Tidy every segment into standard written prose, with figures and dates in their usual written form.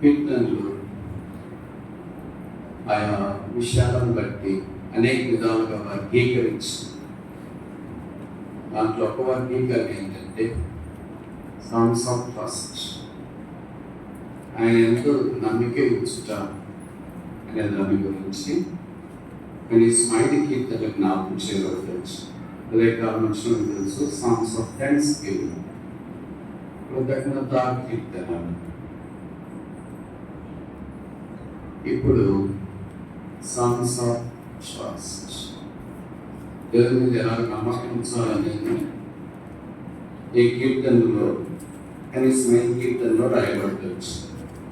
కీర్తనలు ఆయా విషయాలను బట్టి అనేక విధాలుగా వర్గీకరించి దాంట్లో ఒక వర్గీకరణ ఏంటంటే సాంగ్స్ ఆఫ్ ట్రస్ట్, ఆయన ఎంతో నమ్మిక ఉంచుట అనే దాని గురించి కనీసం 5 కీర్తనలు జ్ఞాపకం చేయవచ్చు. అదే కారణం తెలుసు సాంగ్స్ ఆఫ్ థ్యాంక్స్ గివింగ్, కృతజ్ఞతా కీర్తనలు. ఇప్పుడు సాంగ్స్ ఆఫ్ ట్రస్ట్, దేవుని మీద ఎలా నమ్మకం ఉంచాలనేది ఈ కీర్తనలో కనీసం 5 కీర్తనలో రాయబడవచ్చు.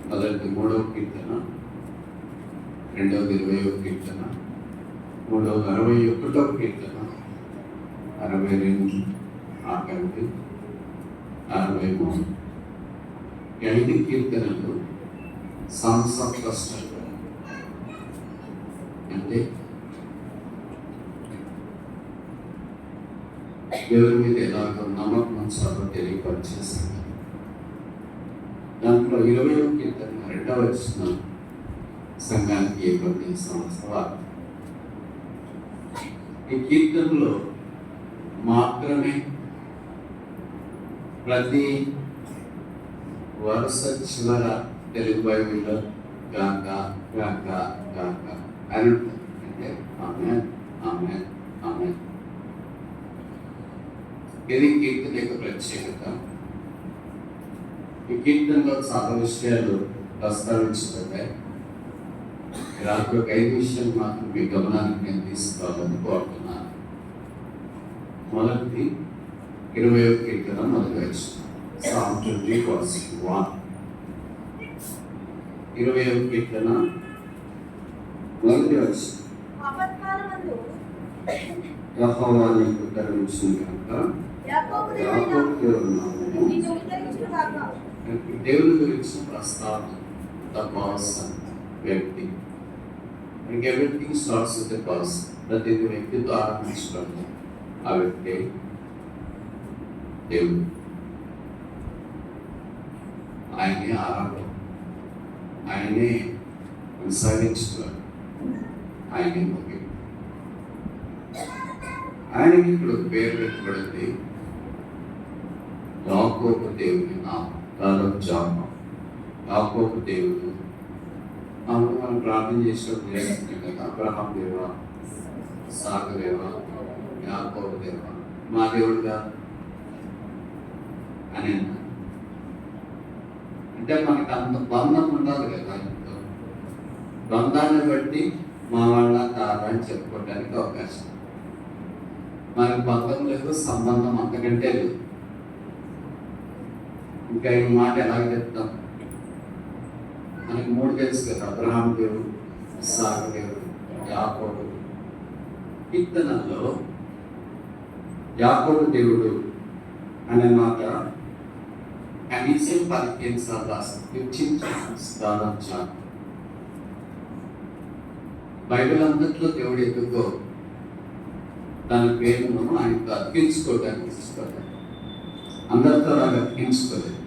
మొదటి 3వ కీర్తన, 2వ 20వ కీర్తన, 3వ 61వ కీర్తన, 62 ఆఖరిది 63. 5 కీర్తనలు సాంగ్స్ ఆఫ్ ట్రస్ట్ అంటే దేవుని మీద ఎలాగో నమ్మకం ఉంచాలో తెలియపరిచేస్తాను. దాంట్లో 20వ కీర్తన 2వ వచనం సంఘానికి ఇవ్వబడిన సంవత్సరాలు. ఈ కీర్తనలో మాత్రమే ప్రతి వరుస చివర తెలుగు బైబిల్లో గాక గాక గాక అని ఉంటుంది. అంటే ఆమేన్ ఆమేన్ ఆమేన్. ఇది కీర్తన యొక్క ప్రత్యేకత. ఈ కీర్తనలో చాలా విషయాలు ప్రస్తావించబడ్డాయి. రాత్రి ఒక 5 విషయాలు మాత్రం మీ గమనానికి నేను తీసుకోవాలని కోరుతున్నాను. మొదటిది 20వ కీర్తన మొదటి వచనం, Psalm 20:1. 20వ కీర్తన మొదటి వచనం, యెహోవా నీకు కరుణించును గాక, యాకోబు దేవుని నామమున. దేవుని గురించిన ప్రస్తావన, ద పర్సన్, వ్యక్తి. మనకి everything starts with the person. ప్రతి వ్యక్తితో ఆరంభించబడింది. ఆ వ్యక్తి దేవుడు. ఆయనే ఆరంభం, ఆయనే కొనసాగించుతాడు, ఆయనే ముగింపు. ఆయనకి ఇప్పుడు పేరు పెట్టబడింది యాకోబు దేవుని నామం. యాకోబు దేవుడు మనం ప్రార్థన చేసినప్పుడు చేస్తున్నాం కదా, అబ్రహాం దేవా, ఇస్సాకు దేవా, యాకోబు దేవా, మా దేవుడుగా అని. అంటే మనకు అంత బంధం ఉండాలి కదా. బంధాన్ని బట్టి మా వాళ్ళ తారా అని చెప్పుకోవడానికి అవకాశం. మనకు బంధం లేదు, సంబంధం అంతకంటే లేదు. ఇంకా ఈ మాట ఎలాగ చెప్తాం? మనకి 3 తెలుసు కదా, అబ్రహాం దేవుడు, ఇస్సాకు దేవుడు, యాకోబు. కీర్తనలో యాకోబు దేవుడు అనే మాట కనీసం 15 సార్లు రాస్తాం. 15 times దాదాపు. బైబిల్ అంతట్లో దేవుడు ఎందుకో తన పేరును ఆయనకు అతికించుకోవడానికి ఇష్టపడ్డాడు. అందరితో నాకు అతికించుకోలేదు,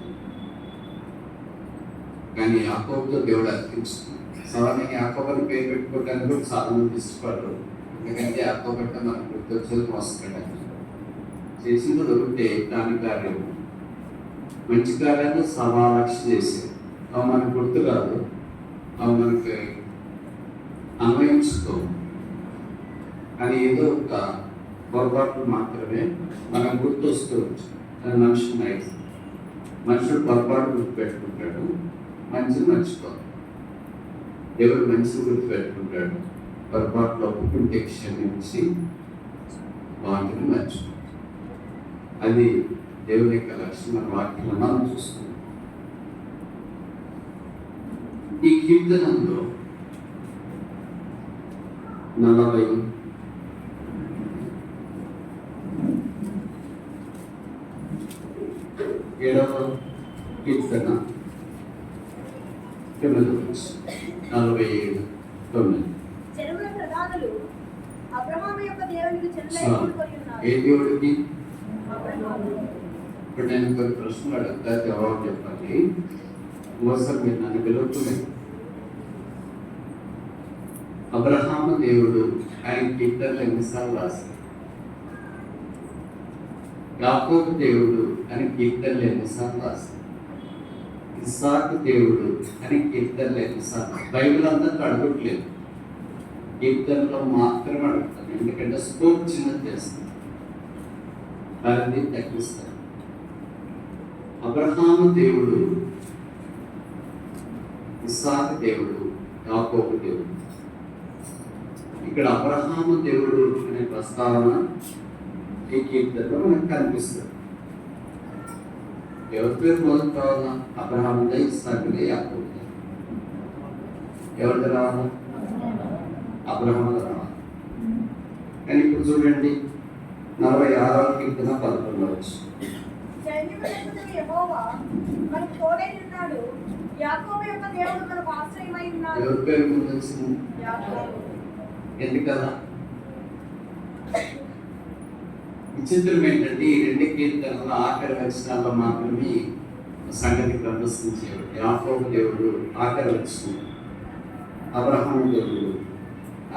కానీ యాకోబుతో దేవుడు అతికించుకున్నాడు. సాధారణంగా యాకోబు అని పేరు పెట్టుకోవడానికి కూడా చాలా మంది ఇష్టపడరు. ఎందుకంటే యాకోబు అంటే మనకు గుర్తొచ్చేది మోసపడ్డాను. చేసింది దొరికితే దాని కార్యం మంచి కార్యాలు 1,00,000 చేసేది. అవి మనకు గుర్తు కాదు, అవి మనకి అన్వయించుకో. కానీ ఏదో ఒక పొరపాట్లు మాత్రమే మనకు గుర్తొస్తూ ఉంటుంది. మనుషుడు పొరపాటు గుర్తుపెట్టుకుంటాడు, మంచిని మర్చిపోతాడు. దేవుడు మంచిని గుర్తుపెట్టుకుంటాడు, పొరపాట్లు ఒప్పుకుంటే క్షమించి వాటిని మర్చిపోతాడు. అది దేవుని యొక్క లక్ష్యం. మన వాక్యంలో మనం చూస్తున్నాం. ఈ కీర్తనంలో 47వ కీర్తన 47:9. ఏ దేవుడికి? ఇప్పుడు నేను కొన్ని ప్రశ్నలు అడుగుతా, జవాబు చెప్పాలి. మోసం మీరు నన్ను పిలువట్లేదు. అబ్రహాము దేవుడు ఆయన కీర్తనలు ఎన్నిసార్లు రాశారు. యాకోబు దేవుడు అని కీర్తనలు ఎన్నిసార్లు రాశారు. ఇస్సాకు దేవుడు అని కీర్తనలు ఎన్నిసార్లు. బైబిల్ అంతా అడగట్లేదు, కీర్తనలో మాత్రమే అడుగుతాను. ఎందుకంటే స్కోప్ చిన్నది చేస్తాను, దాన్ని తగ్గిస్తాను. అబ్రహాము దేవుడు, ఇస్సాకు దేవుడు, యాకోబు దేవుడు. ఇక్కడ అబ్రహాము దేవుడు అనే ప్రస్తావన ఈ కీర్తనలో మనకు కనిపిస్తుంది. ఎవరి పేరు మొదలు కావాలా? అబ్రహాముదే, ఇస్సాకుదే, యాకోబుదే. ఎవరిది రావాలా? అబ్రహాముది రావాలి. కానీ ఇప్పుడు చూడండి 46వ కీర్తన 11వ వచనం. ఎవరి పేరు ముందు వచ్చింది? ఎందుకలా? విచిత్రం ఏంటంటే ఈ రెండు కీర్తనలు ఆఖరి వచనాల్లో మాత్రమే సంగతి ప్రదర్శించాడు. యాకోబు దేవుడు ఆఖరి వచనం, అబ్రహాము దేవుడు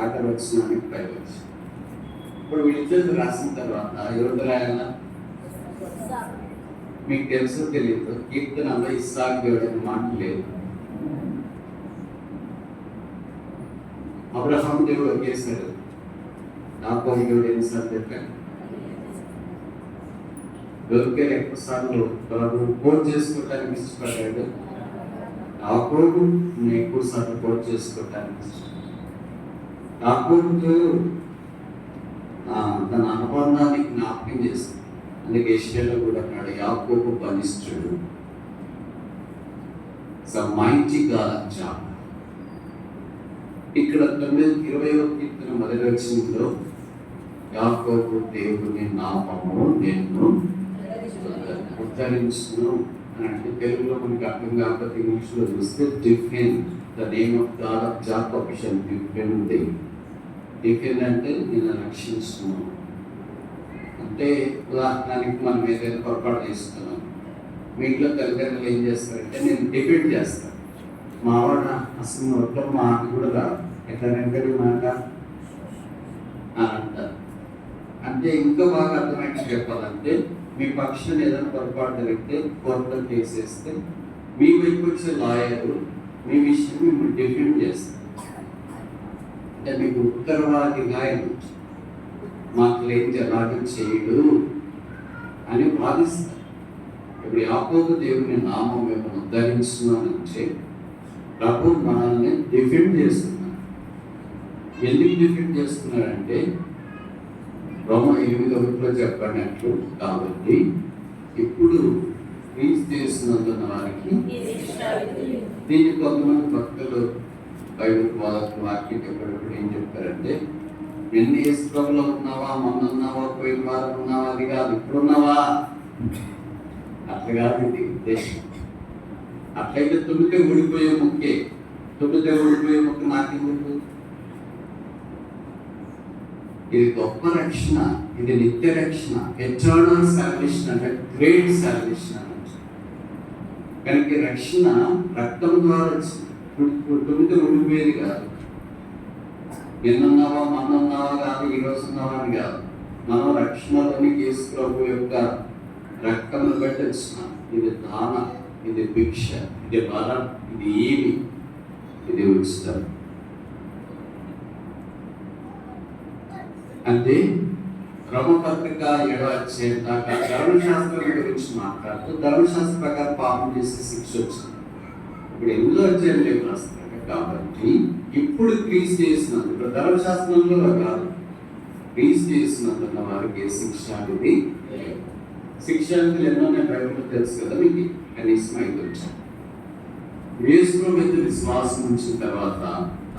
ఆఖరి వచనానికి పై వచనం. ఇప్పుడు వీళ్ళిద్దరు రాసిన తర్వాత ఎవరు రాయాలా? మీకు తెలుసో తెలియదు, కీర్తనలో ఇస్సాకు దేవుడు అనే మాట లేదు. అబ్రహాము దేవుడు ఒకేసారి, యాకోబు దేవుడు ఎన్నిసార్లు చెప్పాను? ఎవరికే ఎక్కువసార్లు కోట్ చేసుకోవటానికి ఇష్టపడ్డాడు. యాకోబు ఎక్కువ సార్లు కోట్ చేసుకోవటానికి ఇష్టపడ్డాడు. యాకోబుతో తన అనుబంధాన్ని జ్ఞాపకం చేస్తుంది. అందుకే యెషయాలో కూడా అన్నాడు, యాకోబు బలిష్ఠుడు, మైటీ గాడ్ ఆఫ్ జాబ్. ఇక్కడ 20వ కీర్తన మొదటి వచనంలో యాకోబు దేవుని నామము నేను ఉద్ధరించును అని అంటే, తెలుగులో మనకి అర్థం కాకపోతే ఇంగ్లీష్లో చూస్తే defend the name of God of Jacob shall defend the. Defend అంటే నేను రక్షించును అంటే, ఉదాహరణకి మనం ఏదైనా పొరపాటు చేస్తున్నాం, మీ ఇంట్లో తల్లిదండ్రులు ఏం చేస్తారంటే నేను డిఫెండ్ చేస్తాను. మావాడ అసలు మొత్తం మాట కూడా రాదు, ఎట్లా వెంకటి మాట అని అంటారు. అంటే ఇంకా బాగా అర్థమైతే చెప్పాలంటే, మీ పక్షాన్ని ఏదైనా పొరపాటు జరిగితే కోర్టులో కేసేస్తే మీ వైపు వచ్చే లాయరు మీ విషయం మిమ్మల్ని డిఫెండ్ చేస్తారు. అంటే మీకు ఉత్తరవాదిగా మాకు లేని జలాగం చేయడు అని వాదిస్తారు. ఇప్పుడు యాకోబు దేవుని నామం మేము ఉద్ధరించున్నానంటే ప్రభు మనల్ని డిఫెండ్ చేస్తున్నారు. ఎందుకు డిఫెండ్ చేస్తున్నారంటే రోమా 8:1 చెప్పినట్లు, కాబట్టి ఇప్పుడు క్రీస్తు చేస్తున్నందున్న వారికి దీన్ని కొంతమంది భక్తులు బైబిల్ బోధకులు వాక్యం చెప్పేటప్పుడు ఏం చెప్తారంటే, నిన్న యేసు ప్రభులో ఉన్నావా, మొన్న ఉన్నావా, పోయిన వారం ఉన్నావా, అది కాదు, ఇప్పుడు ఉన్నావా, అట్లా కాదు ఇది ఉద్దేశం. అట్లయితే తుమ్మితే ఊడిపోయే ముక్కే, తుమ్మితే ఊడిపోయే ముక్క నాకెందుకు? ఇది గొప్ప రక్షణ, ఇది నిత్య రక్షణ, ఎటర్నల్ సాల్వేషన్ అంటే గ్రేట్ సాల్వేషన్ అన్నట్టు. కనుక రక్షణ రక్తం ద్వారా వచ్చింది, తుమ్మితే ఊడిపోయేది కాదు. నిన్నున్నావా, మొన్నున్నావా కాదు, ఈ రోజు ఉన్నావా అని కాదు. మనం రక్షణలోని యేసు ప్రభు యొక్క రక్తమును బట్టి వచ్చినాం. ఇది దాన, ఇది భిక్ష, ఇది వరం, ఇది ఏమి, ఇది ఉచితం. అంటే బ్రహ్మపత్రిక 7వ అధ్యాయం దాకా ధర్మశాస్త్రం గురించి మాట్లాడుతూ ధర్మశాస్త్ర ప్రకారం పాపం చేసే శిక్ష వచ్చింది. ఇప్పుడు 8వ అధ్యాయంలో రాస్తారు. కాబట్టి ఇప్పుడు క్రీస్తు చేసినందుకు, ఇప్పుడు ధర్మశాస్త్రంలో కాదు, క్రీస్తు చేసినందున్న వారికి ఏ శిక్ష అనేది లేదు. శిక్ష అంటే ఎన్నోనే బైబిల్లో తెలుసు కదా మీకు, కనీసం 5 వచ్చాయి. యేసులో మీద విశ్వాసం ఉంచిన తర్వాత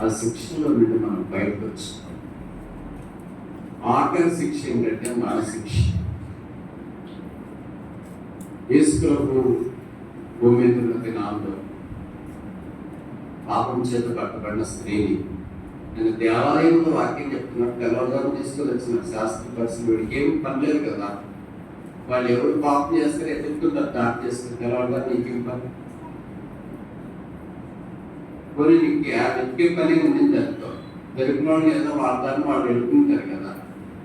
ఆ శిక్షలో నుండి మనం బయటకు వచ్చాం. ఆఖరి శిక్ష ఏంటంటే మరణ శిక్ష. యేసు ప్రభు భూమి మీద ఉన్న దినాల్లో పాపం చేత పట్టబడిన స్త్రీని నేను దేవాలయంలో వాక్యం చెప్తున్నట్టు తెల్లవారుజాము తీసుకొని వచ్చిన శాస్త్ర పరిస్థితులు వీడికి ఏమి పనిలేదు కదా. వాళ్ళు ఎవరు పాపం చేస్తారు, ఎదుగుతుంటారు, దాటి చేస్తారు, తెల్లవారుజాము నీకేం పని? కొన్ని నీకు వెతికే పని ఉండింది అనుకో, దొరికిన వాళ్ళు ఏదో వాడతారని వాళ్ళు వెళ్తుంటారు కదా.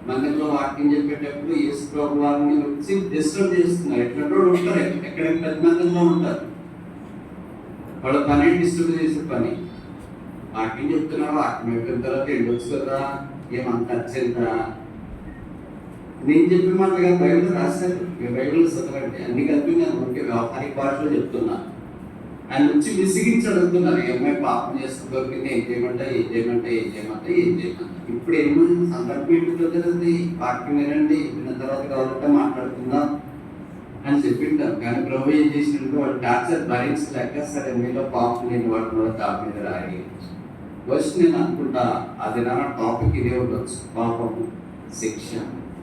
మందిరంలో వాక్యం చెప్పేటప్పుడు యేసు ప్రభు వారిని వచ్చి డిస్టర్బ్ చేస్తున్నారు. ఎట్లా ఉంటారు, ఎక్కడ ప్రతి మందిరంలో ఉంటారు. వాళ్ళ పని డిస్టర్బ్ చేసే పని. వాక్యం చెప్తున్నారు, వాక్యం అయిపోయిన తర్వాత వెళ్ళొచ్చు కదా, ఏమంత అర్జెంటా. నేను చెప్పిన మాటగా బైబిల్ రాశారు, బైబిల్ చదవండి. అన్ని కలిపి నేను ఒకే వ్యాపారిక భాషలో చెప్తున్నా. ఆయన వచ్చి విసిగించి అడుగుతున్నారు, ఏమైనా పాపం చేస్తూ దొరికింది, ఏం చేయమంటే ఏం చేయమంటే ఏం చేయమంటే ఏం చేయమంటే. ఇప్పుడు ఏమైనా సందర్భం ఏంటో కదండి, వాక్యం వినండి, విన్న తర్వాత కావాలంటే మాట్లాడుకుందాం అని చెప్పింటారు. కానీ ప్రభు ఏం చేసినట్టు వాళ్ళు టార్చర్ భరించలేక, సరే మీలో పాపం లేని వాటి కూడా టాప్ మీద రాయి వచ్చి నేను అనుకుంటా అది నా టాపిక్ ఇదే ఉండొచ్చు. పాపము, శిక్ష,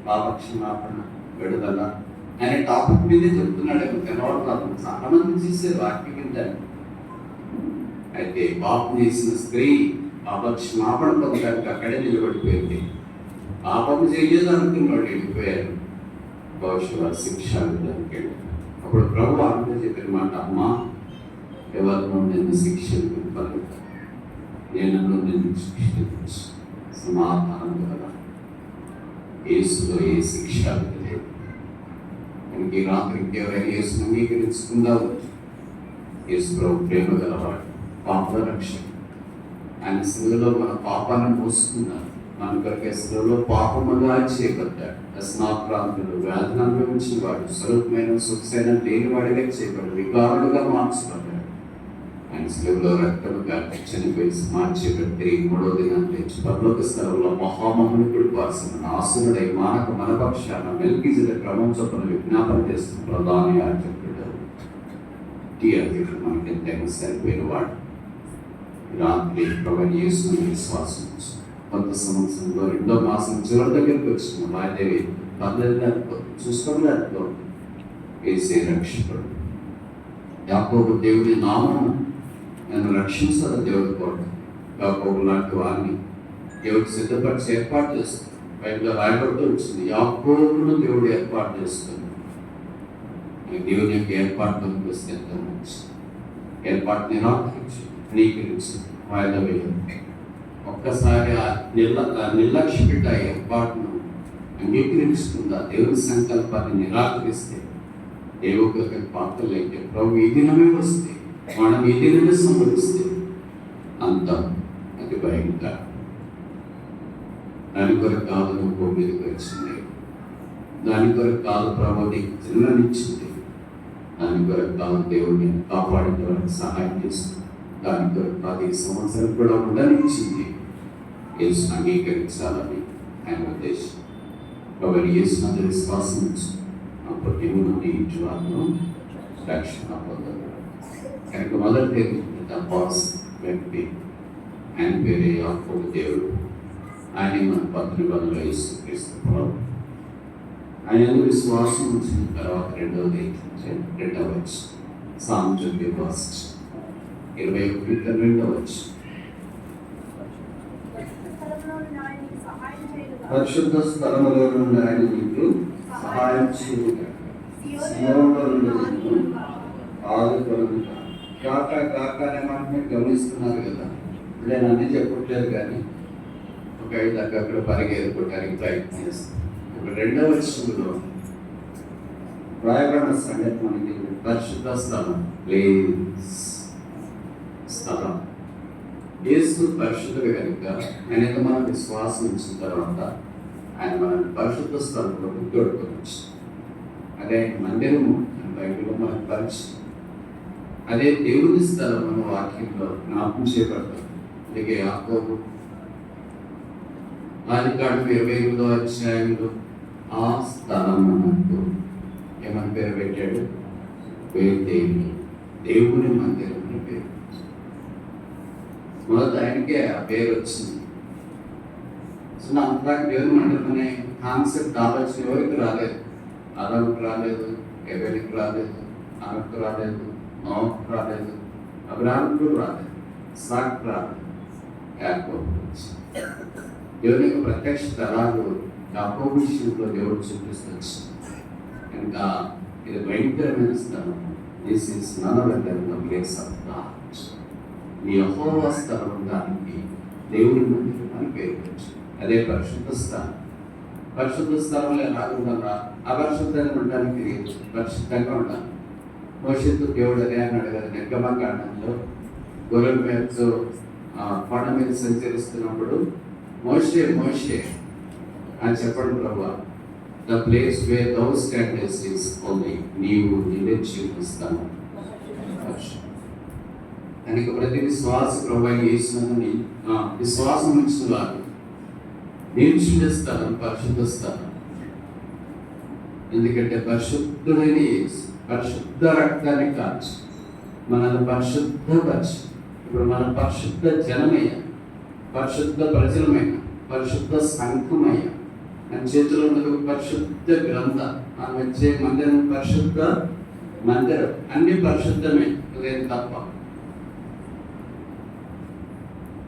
పాపక్షమాపణ, విడుదల అనే టాపిక్ మీదే చెప్తున్నాడు. కనబడతాను చాలా మంది చేసే వాక్యం వింటారు. అయితే పాపం చేసిన స్త్రీ పాపక్షమాపణ పొందడానికి అక్కడే నిలబడిపోయింది. పాపం చేయలేదు అనుకున్నాడు, వెళ్ళిపోయారు. భవిష్యత్ శిక్ష విధానికి వెళ్ళారు. అప్పుడు ప్రభు ఆమె చెప్పిన మాట, అమ్మా ఎవరినో నేను శిక్షను పలుకుతాను, నేను నిన్ను శిక్షించు, సమాధానం కదా. యేసులో ఏ శిక్ష లేదు. మనకి రాత్రికి ఎవరైనా యేసును అంగీకరించుకుందా వచ్చు. యేసు ప్రభు ప్రేమ గలవాడు, పాపల రక్షణ. ఆయన శిలువలో మన పాపాన్ని మోసుకున్నారు. మన కొరకు శిలువలో పాపముగా చేయబడ్డాడు. వ్యసనాక్రాంతులు, వ్యాధిని అనుభవించిన వాడు, స్వరూపమైన సుఖసైన లేనివాడిగా చేయబడ్డాడు, వికారుడుగా మార్చబడ్డాడు. ఆయన శిలువలో రక్తముగా చనిపోయి మార్చబడి మూడో దినాన్ని లేచి పరలోక స్థలంలో మహామహునికుడు పాల్సిన ఆసురుడై మానక మనపక్షాన మెల్కీజెదెకు క్రమం చొప్పున విజ్ఞాపన చేస్తున్న ప్రధాన యాజకుడు మనకి ఎంతైనా సరిపోయిన వాడు. రాత్రి ప్రభు యేసుని విశ్వాసం కొంత సంవత్సరంలో 2వ మాసం చివరి దగ్గరికి వచ్చిన మాదేవి పర్లేదు చూసుకోలేదు. యేసే రక్షకుడు. యాకోబు దేవుడి నామం నన్ను రక్షించాల దేవుడి కోట. యాకోబు లాంటి వారిని దేవుడు సిద్ధపరిచి ఏర్పాటు చేస్తుంది. బైబిల్లో రాయబడుతూ వచ్చింది, యాకోబును దేవుడు ఏర్పాటు చేస్తుంది. దేవుని యొక్క ఏర్పాటులోకి వస్తే ఎంతో మంచి. ఏర్పాటు నిరాకరించి అంగీకరించి వాయిదా వేయడం. ఒక్కసారి నిర్లక్ష్య పెట్టి ఆ ఏర్పాటును అంగీకరించుకుందా, దేవుని సంకల్పాన్ని నిరాకరిస్తే, దేవుడికి పాత్రలు అయితే ప్రభు ఈ దినమే వస్తే, మనం ఈ దినమే సంభవిస్తే అంత అది భయంకర. దాని కొరకు కాదు నువ్వు భూమి మీదకి వచ్చింది, దాని కొరకు కాదు ప్రభు నీకు జన్మనిచ్చింది, దాని కొరకు కాదు దేవుడిని కాపాడే వరకు సహాయం చేస్తుంది, దాని కొరకు 10 సంవత్సరం కూడా ఉండనిచ్చింది. యేసు అంగీకరించాలని ఆయన ఉద్దేశం. కాబట్టి యేసునందు విశ్వాసం ఉంచు, అప్పుడు నీవు నుండి ఇంటి వారిలో రక్షణ పొందగలవు. కనుక మొదటి వ్యక్తి ఆయన పేరే యాకోబు దేవుడు. ఆయన మన పత్రికల్లో యేసుక్రీస్తు ప్రభు. ఆయన విశ్వాసం ఉంచిన తర్వాత రెండవది సామ్ 21:22 పరిశుద్ధ స్థలములో నుండి ఆయన నీకు సహాయం చేయగా కాకనే మనం గమనిస్తున్నారు కదా. నేను అన్నీ చెప్పట్లేదు, కానీ ఒక 5 దాకా అక్కడ పరిగెత్తుకోవడానికి ప్రయత్నం చేస్తాను. ఇప్పుడు 2వ వచనంలో రాయబడిన సంగతి మనకి పరిశుద్ధ స్థలం, స్థలం యేసు పరిశుద్ధుడు కనుక ఆయన మనం విశ్వాసం ఇచ్చిన తర్వాత ఆయన మనల్ని పరిశుద్ధ స్థలంలో తోడుకోవచ్చు. అదే మందిరము బైబిల్లో మనకు పరిచయం. అదే దేవుని స్థలం మన వాక్యంలో జ్ఞాపకం చేయబడతాం. అందుకే యాకోబు ఆదికాండం 28వ అధ్యాయంలో ఆ స్థలం మనకు ఏమని పేరు పెట్టాడు? దేవుని మందిరం అని పేరు. మొదట ఆయనకే ఆ పేరు వచ్చింది. సో అంతా దేవుని మందిరం అనే కాన్సెప్ట్ ఆలోచన ఎవరికి రాలేదు. ఆదాముకు రాలేదు, ఎవరికి రాలేదు, ఆమెకు రాలేదు, నోహుకు రాలేదు, అబ్రాహాముకు రాలేదు, ఇస్సాకుకు రాలేదు, యాకోబుకు వచ్చింది. దేవుని యొక్క ప్రత్యక్షత అలాగూ యాకోబు విషయంలో దేవుడు చూపిస్తూ ఇంకా ఇది భయంకరమైన స్థలం. This is none other than the place of God. నీ యెహోవా స్థలం ఉండడానికి దేవుని మందిరం అని పేరు పెట్టు. అదే పరిశుద్ధ స్థలం. పరిశుద్ధ స్థలంలో ఎలా ఉండాలా? అపరిశుద్ధంగా ఉండడానికి పరిశుద్ధంగా ఉండాలి. భవిష్యత్తు దేవుడు అదే అన్నాడు కదా నిర్గమకాండంలో, గొర్రెల మేపుతూ కొండ మీద సంచరిస్తున్నప్పుడు మోషే మోషే అని చెప్పడం ప్రభువా, the place where thou standest is holy, నీవు నిలిచిస్తాను. కనుక ప్రతి విశ్వాస ప్రభు చేసినని విశ్వాసం ఉంచిన వారు నిలిచిస్తాను పరిశుద్ధ స్థానం. ఎందుకంటే పరిశుద్ధుడైన యేసు పరిశుద్ధ రక్తాన్ని కాచి మనల్ని పరిశుద్ధపరిచి, ఇప్పుడు మన పరిశుద్ధ జనమయ్య, పరిశుద్ధ ప్రజలమైన, పరిశుద్ధ సంఘమయ్య. మన చేతిలో ఉన్నది పరిశుద్ధ గ్రంథ, మనం వచ్చే మందిరం పరిశుద్ధ మందిరం, అన్ని పరిశుద్ధమే, అదేం తప్ప.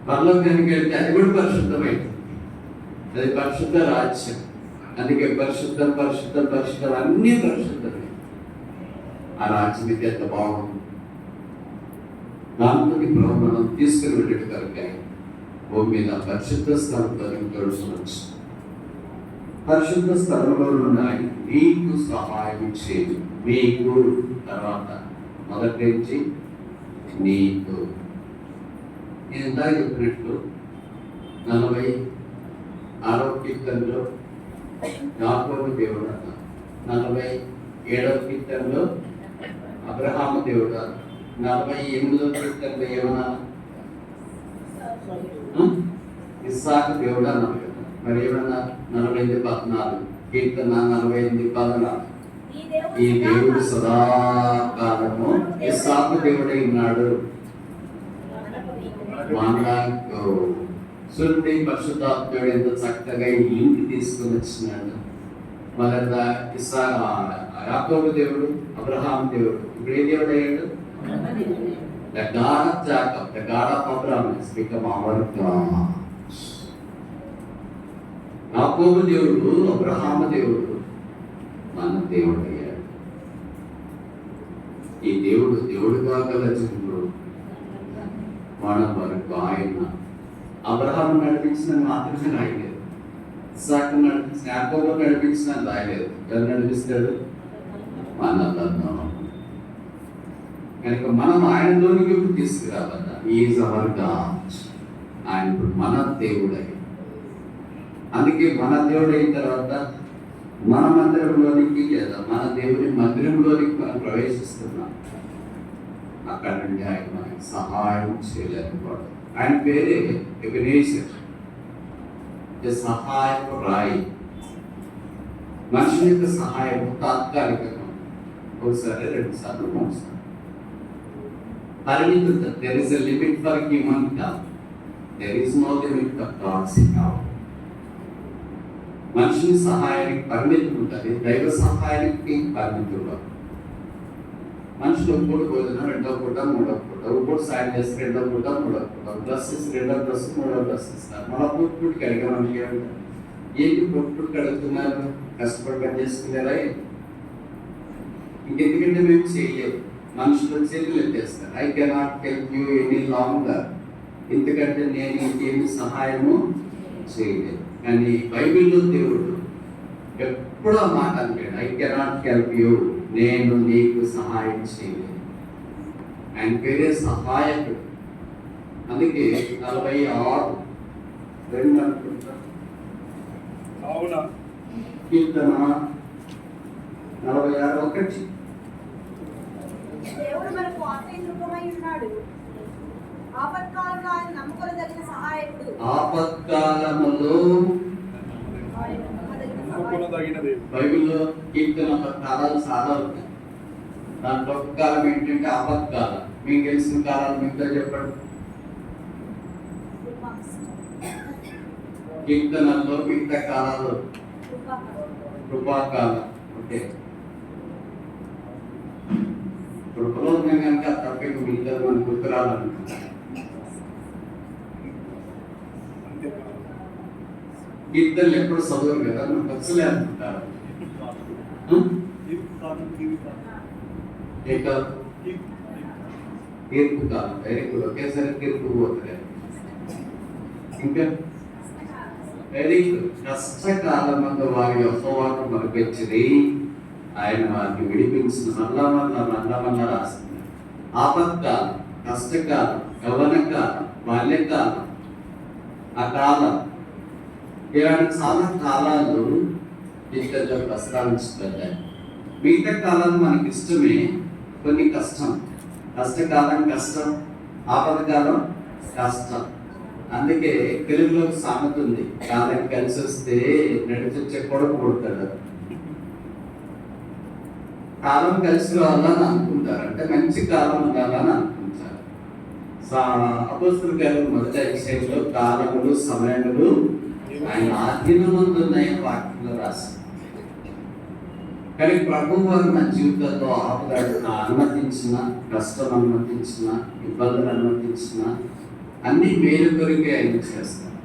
పరలోకానికి వెళ్తే అది కూడా పరిశుద్ధమైంది, అది పరిశుద్ధ రాజ్యం. అందుకే పరిశుద్ధం పరిశుద్ధం పరిశుద్ధం అన్నీ పరిశుద్ధమే. ఆ రాజ్యం ఇది ఎంత బాగుంది. దాంతో ప్రభు మనం తీసుకుని వెళ్ళేట్టు కనుక భూమి మీద పరిశుద్ధ స్థలంతో తోడుకోవచ్చు. పరిశుద్ధ స్థలంలో ఉన్నాయి నీకు సహాయం చేయదు. మీకు తర్వాత మొదటి నుంచి నీకు. నేను ఇందాక చెప్పినట్లు 46వ కీర్తనలో యాకోబు దేవుడు అన్న, 47వ కీర్తనలో అబ్రహాము దేవుడు, 48వ కీర్తనలో ఏమన్నా ఇస్సాకు దేవుడు అన్నాడు కదా. మరి ఏమన్నా 45:14 కీర్తన 45:14 ఈ దేవుడు సదాకాలము ఇస్సాకు దేవుడై ఉన్నాడు. సురుడి పరిశుద్ధాత్ముడు ఎంత చక్కగా ఈ ఇంటికి తీసుకుని వచ్చినాడు. మొదట యాకోబు దేవుడు, అబ్రహాం దేవుడు, ఇప్పుడు ఏ దేవుడు అయ్యాడు? The God of Jacob, the God of Abraham has become our God. యాకోబు దేవుడు, అబ్రహాం దేవుడు మన దేవుడు అయ్యాడు. ఈ దేవుడు దేవుడుగా గల జనుడు మన వరకు ఆయన. అబ్రహాం నడిపించిన మాత్రమే రాయలేదు, ఇస్సాకు నడిపించిన, యాకోబు నడిపించిన రాయలేదు. ఎవరు నడిపిస్తాడు? మనలను. కనుక మనం ఆయనలోనికి ఇప్పుడు తీసుకురావాలా. Is our God. ఆయన ఇప్పుడు మన దేవుడు అయ్యి, అందుకే మన దేవుడు అయిన తర్వాత మన మందిరంలోనికి లేదా మన దేవుని మందిరంలోనికి మనం ప్రవేశిస్తున్నాం. అక్కడ నుండి ఆయన మనకి సహాయం చేయలేకపోవడం. ఆయన పేరే ఎబెనేజర్, సహాయపు రాయి. మనుషుని యొక్క సహాయం తాత్కాలికంగా, ఒకసారి 2 సార్లు 3 సార్లు పరిమితం. There is a limit for human help. There is no limit for God's help. మనుషుని సహాయానికి పరిమితం ఉంటుంది, దైవ సహాయానికి పరిమితం ఉండదు. మనుషులు ఒప్పుడు భోజనం 2వ పూట 3వ పూట, ఒప్పుడు సాయం చేస్తే 2వ పూట 3వ పూట, డ్రెస్ ఇస్తే 2వ డ్రెస్ 3వ డ్రెస్ ఇస్తారు. మన పూట కడిగా మనకి ఏంటి పొట్టు కడుగుతున్నారు? కష్టపడి పని చేసుకున్నారా? ఇంకెందుకంటే మేము చేయలేము. మనుషులు చేతులు ఎత్తేస్తారు. I cannot help you any longer. ఎందుకంటే నేను ఇంకేమి సహాయము చేయలేదు. కానీ బైబిల్లో దేవుడు ఎప్పుడు ఆ మాట అంటాడు, ఐ కెనాట్ హెల్ప్ యూ, నేను నీకు సహాయం చేయలేదు. ఆయన పేరే సహాయకుడు. అందుకే 46:2 అనుకుంటా కీర్తన 46:1 దేవుడు మనకు ఆశ్రయరూపమై ఉన్నాడు. ఆపత్కాలంలో ఆయన నమ్ముకొనదగిన సహాయకుడు. ఆపత్కాలములో బైబిల్లో కీర్తన కాలాలు చాలా ఉన్నాయి. దాంట్లో ఒక కాలం ఏంటంటే ఆపత్కాలం. మీకు తెలిసిన కాలాలు మీతో చెప్పండి. కీర్తనల్లో మిగతా కాలాలు కృపాకాలం. ఓకే, కృపలో ఉన్నాయి కనుక తప్పక మిగతా మన గుర్తురాలనుకుంటా. కీర్తనలు ఎప్పుడు చదువు కదా, మనం ఖర్చులే అనుకుంటారు. తీర్పు కాలం. Very good. ఒకేసారి తీర్పు పోతుంది. ఇంకా వెరీ గుడ్. కష్టకాలమందు వారి యెహోవాకు మొరపెట్టిరి, ఆయన వారిని విడిపించిన. మళ్ళా రాస్తుంది. ఆపత్కాలం, కష్టకాలం, యవ్వనకాలం, బాల్యకాలం, ఆ కాలం, ఇలాంటి చాలా కాలాలు జీవితంలో ప్రస్తావించబడ్డాయి. మిగతా కాలం మనకి ఇష్టమే, కొన్ని కష్టం. కష్టకాలం కష్టం, ఆపదకాలం కష్టం. అందుకే తెలుగులో సామెత ఉంది, కాలం కలిసి వస్తే నడిచొచ్చే కొడుకు కొడతాడు. కాలం కలిసి రావాలని అనుకుంటారు, అంటే మంచి కాలం ఉండాలని అనుకుంటారు. అపోస్తలుల కార్యాలు మొదటి అధ్యాయంలో కాలములు సమయములు ఆయన ఆధీనమందు ఉన్నాయని వాక్యంలో రాశారు. కానీ ప్రభువు వారు మన జీవితంలో ఆపదలు అనుమతించిన, కష్టం అనుమతించిన, ఇబ్బందులు అనుమతించిన అన్ని మేలు కొరికే ఆయన చేస్తారు.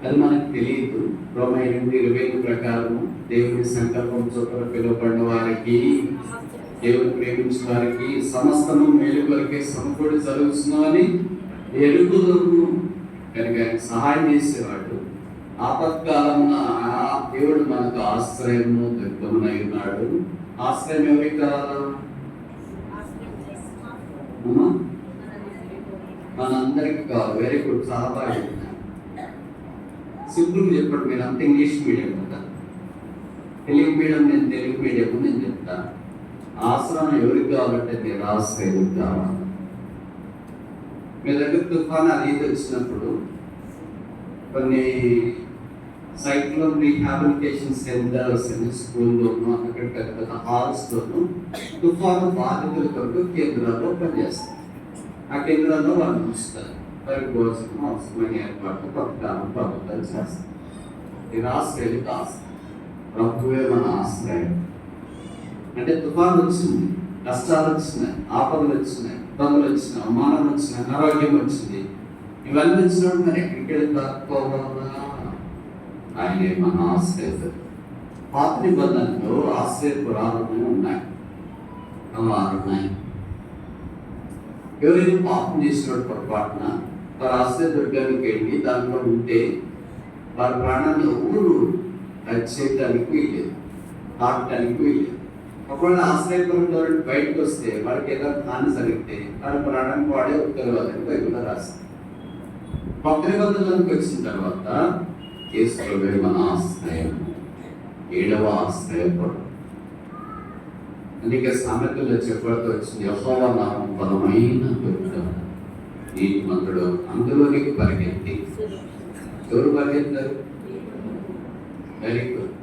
అది మనకు తెలియదు. రోమా 8:25 ప్రకారము దేవుని సంకల్పం చొప్పున పిలువబడిన వారికి, దేవుని ప్రేమించిన వారికి సమస్తము మేలు కొరికే సమకూడి జరుగుతున్నామని ఎరుగుదము. కనుక ఆయన సహాయం చేసేవాడు. ఆపత్కాలమున దేవుడు మనకు ఆశ్రయము దుర్గమునై ఉన్నాడు. ఆశ్రయం ఎవరికి కావాలి? మనందరికి కావాలి. Very good. చాలా బాగా చెప్తాను. సింపుల్ చెప్పండి. మీరు అంత ఇంగ్లీష్ మీడియం కదా, తెలుగు మీడియం, నేను తెలుగు మీడియం నేను చెప్తాను. ఆశ్రయం ఎవరికి కావాలంటే మీరు ఆశ్రయం కావాలి. మీ దగ్గర తుఫాన్ అది వచ్చినప్పుడు కొన్ని సైక్లోన్ రీహాబిలిటేషన్ సెంటర్స్ అని స్కూల్లోనూ, అక్కడ పెద్ద పెద్ద హాల్స్లోనూ తుఫాను బాధితుల కొరకు కేంద్రాల్లో పనిచేస్తారు. ఆ కేంద్రాల్లో వాళ్ళు ఉంచుతారు. వారి కోసం అవసరమైన ఏర్పాట్లు కొంతకాలం ప్రభుత్వాలు చేస్తారు. ఇది ఆశ్రయం కాదు, ప్రభువే మన ఆశ్రయం. అంటే తుఫాను వచ్చింది, కష్టాలు వచ్చినాయి, ఆపదలు వచ్చినాయి, ఇబ్బందులు వచ్చినాయి, అవమానం వచ్చినాయి, అనారోగ్యం వచ్చింది. ఇవన్నీ వచ్చినప్పుడు మరి ఎక్కడికి వెళ్ళి దాక్కోవాలా? ఆయనే మన ఆశ్రయం. పాత నిబంధనలో ఆశ్రయపురాలు ఉన్నాయి, ఉన్నాయి. ఎవరైనా పాపం చేసినప్పుడు పొరపాటున వారు ఆశ్రయ దుర్గానికి వెళ్ళి దాంట్లో ఉంటే వారి ప్రాణాన్ని ఎవరు టచ్ చేయడానికి వీలేదు, తాకడానికి వీలేదు. ఒకవేళ ఆశ్రయపురంలో బయటకు వస్తే వాడికి ఏదైనా హాని జరిగితే వాడి ప్రాణానికి వాడే ఉత్తరవాదని బైబిల్లో రాస్తారు. కొత్త నిబంధనలకు వచ్చిన తర్వాత యేసువే మన ఆశ్రయం, 7వ ఆశ్రయపురం. అందుకే సామెతల్లో చెప్పబడుతూ వచ్చింది, యెహోవా నామం బలమైన దుర్గం, నీతిమంతుడు అందులోనికి పరిగెత్తి. ఎవరు పరిగెత్తారు? Very good.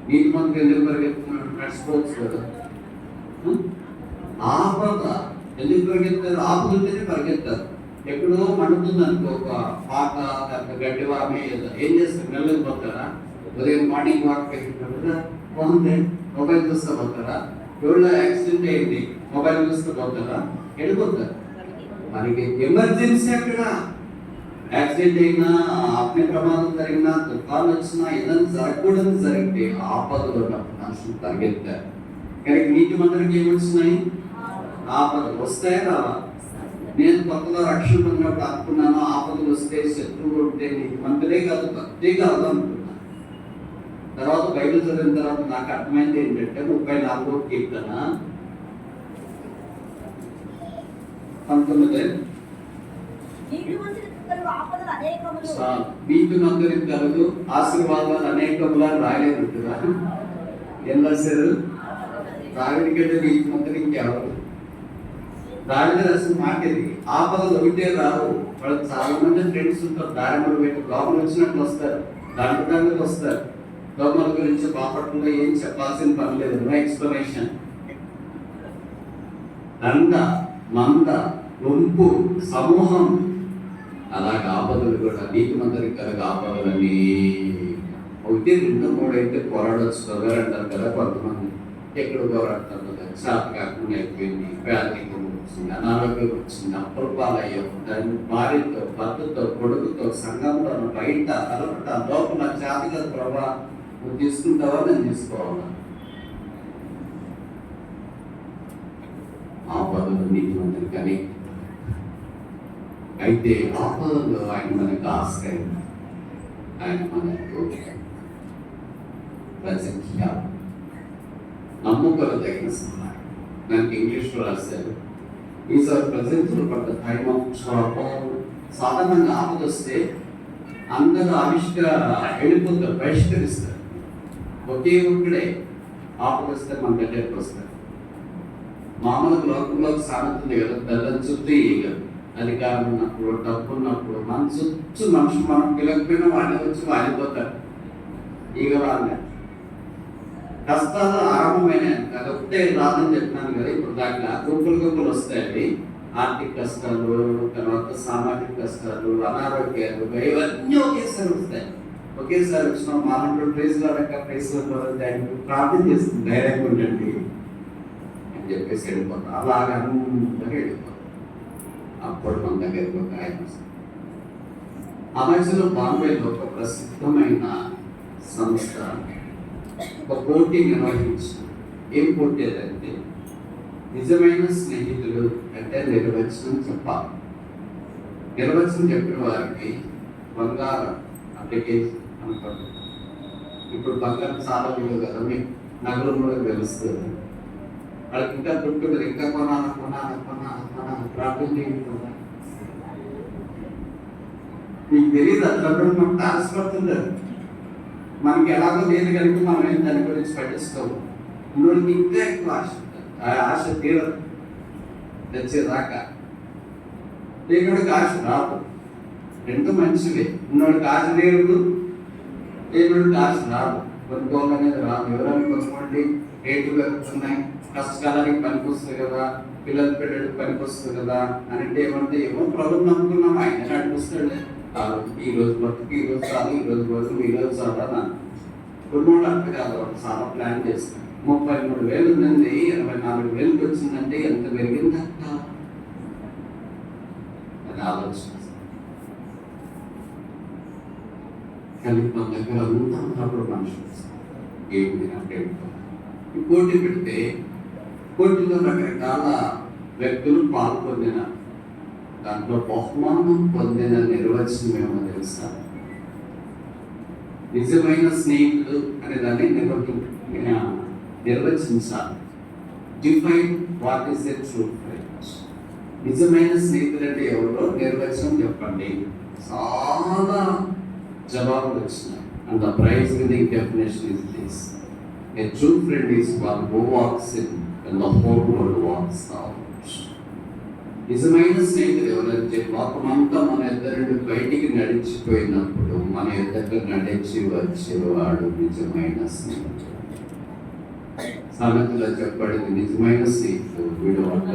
నీతిమంతుడు ఎందుకు పరిగెత్తున్నాడు? నడుచుకోవచ్చు కదా. ఆపద ఎందుకు పరిగెత్తారు? ఆపదుంటేనే పరిగెత్తారు. ఎక్కడో మండుతుంది అనుకో, ఒక పాక గడ్డి వామి ఏం చేస్తారు? నెల్లకి పోతారా? ఉదయం మార్నింగ్ వాక్ పెట్టినప్పుడు బాగుంది, మొబైల్ చూస్తూ పోతారా? ఎవరిలో యాక్సిడెంట్ అయింది, మొబైల్ చూస్తూ పోతారా? వెళ్ళిపోతారు. మనకి ఎమర్జెన్సీ అక్కడ యాక్సిడెంట్ అయినా, అగ్ని ప్రమాదం జరిగినా, తుఫాను వచ్చినా, ఏదైనా జరగకూడదు జరిగితే ఆపదలు ఉన్నప్పుడు మనుషులు పరిగెత్తారు. కానీ నీటి మందరికి ఏమొచ్చినాయి? ఆపదలు వస్తాయా రావా? నేను కొత్తగా రక్షణ పొందినప్పుడు అనుకున్నాను, ఆపదలు వస్తే, శత్రువులు ఉంటే నీటి మందులే కాదు భక్తే కాదు అనుకున్నాను. తర్వాత బైబిల్ చదివిన తర్వాత నాకు అర్థమైంది ఏంటంటే 34వ కీర్తన 19. నీతిమంతునికి కలదు ఆశీర్వాదాలు అనేకములా రాయలేదు కదా. ఏం రాశారు? దావీదు కంటే నీతిమంతుడు ఇంకెవరు? దావీదు రాసిన మాట ఇది. ఆపదలు ఒకటే రావు. వాళ్ళు చాలా మంది ఫ్రెండ్స్ ఉంటారు, దారిములు పెట్టి లోపల వచ్చినట్లు వస్తారు, దాంట్లో వస్తారు. దోమల గురించి బాపట్లలో ఏం చెప్పాల్సిన పని లేదు, నో ఎక్స్ప్లెనేషన్. దండ, మంద, గుంపు, సమూహం, అలాగే ఆపదలు కూడా. నీతిమంతునికి కనుక ఆపదలని 1, 2, 3 అయితే పోరాడొచ్చు కదా అంటారు కదా కొంతమంది. ఎక్కడ పోరాడతారు కదా, చేత కాకుండా అయిపోయింది, పేదరికం వచ్చింది, అనారోగ్యం వచ్చింది, అప్రపాలయ్యాం, దాని భార్యతో, భర్తతో, కొడుకుతో, సంఘంతో, బయట కలపట, లోపల చేతగా ప్రభా నువ్వు తీసుకుంటావా, నేను తీసుకోవాలా? ఆపదలు నీతిమంతునికి కానీ అయితే ఆపదలో ఆయన మనకు ఆశ్రయం, ఆయన మనకు ప్రజెంట్ నమ్ముకోదగిన సహాయం. దానికి ఇంగ్లీష్లో రాశారు, is are present for the time of trouble. సాధారణంగా ఆపద వస్తే అందరూ ఆవిష్గా వెళ్ళిపోతారు, బహిష్కరిస్తారు. ఒకే ఒక్కడే ఆపద వస్తే మన దగ్గరికి వస్తారు. మామూలుగా లోకంలో సామెత ఉంది కదా, బెల్లం చుట్టూ ఈగలు. అధికారం ఉన్నప్పుడు, డబ్బు ఉన్నప్పుడు మన చుట్టూ మనుషులు మనం పిలకపోయినా వాళ్ళే వచ్చి వాలిపోతారు. ఈగ వాళ్ళే కష్టాలు ఆరంభమైన అది ఒకటే రాదని చెప్పినాను కదా. ఇప్పుడు దాంట్లో గుంపులు వస్తాయి. ఆర్థిక కష్టాలు, తర్వాత సామాజిక కష్టాలు, అనారోగ్యాలు, ఇవన్నీ ఒకేసారి వస్తాయి. ఒకేసారి వచ్చిన మానవుడు ప్రైజ్లో ప్రార్థన చేస్తుంది, ధైర్యంగా ఉండండి అని చెప్పేసి వెళ్ళిపోతాం. అలాగే అందరూ వెళ్ళిపోతాం. అప్పుడు మన దగ్గరికి ఒక ఆయన వస్తుంది. ఆ మధ్యలో బాంబేలో ఒక ప్రసిద్ధమైన సంస్థ ఒక పోటీ నిర్వహించింది. ఏం పోటీ అంటే నిజమైన స్నేహితులు అంటే నిర్వచనం చెప్పాలి. నిర్వచనం చెప్పిన వారికి బంగారం అప్లికేషన్ అనుకోండి. ఇప్పుడు బంగారం చాలా విలువ కదా, మీకు నగరంలో తెలుస్తుంది. వాళ్ళకి ఇంకా దుడ్డు ఇంకా కొనాలి ప్రాబ్లం చేయకుండా మీకు తెలియదు. అట్లా మనకు ఆశపడుతుంటారు. మనకి ఎలాగో లేదు కనుక మనం ఏం దాని గురించి పట్టిస్తాము. ఇందులోకి ఇంకా ఎక్కువ ఆశ ఉంటుంది. ఆ ఆశ తీరదు తెచ్చేదాకా. లేకుడికి ఆశ రాదు. రెండు మంచివే. ఉన్నోడికి ఆశ లేదు, లేకుడికి ఆశ రాదు. కొనుక్కోవాలనేది రాదు. ఎవరైనా కొనుక్కోండి, రేట్లు పెరుగుతున్నాయి, కష్టకాలానికి పనికి వస్తుంది కదా, పిల్లలు పెట్టడానికి పనికి వస్తుంది కదా అని అంటే ఏమంటే ఏమో ప్రభుత్వం నమ్ముకున్నాం, ఆయన నడిపిస్తాడు. ఈ రోజు బతుకు, ఈ రోజు చాలు, ఈ రోజు బతుకు, ఈ రోజు చాలా కొన్ని అర్థం కాదు. చాలా ప్లాన్ చేస్తాం. 33,000 ఉందండి, 24,000 వచ్చిందంటే ఎంత పెరిగిందంట అది ఆలోచన. కానీ మన దగ్గర అంతా ఉన్నప్పుడు మనుషులు ఏంటి అంటే ఈ పోటీ పెడితే పోటీలో రకరకాల వ్యక్తులు పాల్గొందిన దాంట్లో బహుమానం పొందిన నిర్వచనం ఏమో తెలుసా? నిజమైన స్నేహితుడు అనే దాన్ని నిర్వచించాలి. Define what is a true friend. నిజమైన స్నేహితుడు అంటే ఎవరో నిర్వచనం చెప్పండి. చాలా జవాబులు వచ్చినాయి. And the praise winnowing definition is this: a true friend is one who walks in when the whole world walks out. నిజమైన స్నేహితుడు ఎవరంటే లోకమంతా మన ఇద్దరు బయటికి నడిచిపోయినప్పుడు మన ఇద్దరు నడిచి వచ్చేవాడు నిజమైన స్నేహితుడు. సామెతలో చెప్పబడింది, నిజమైన స్నేహితుడు విడవక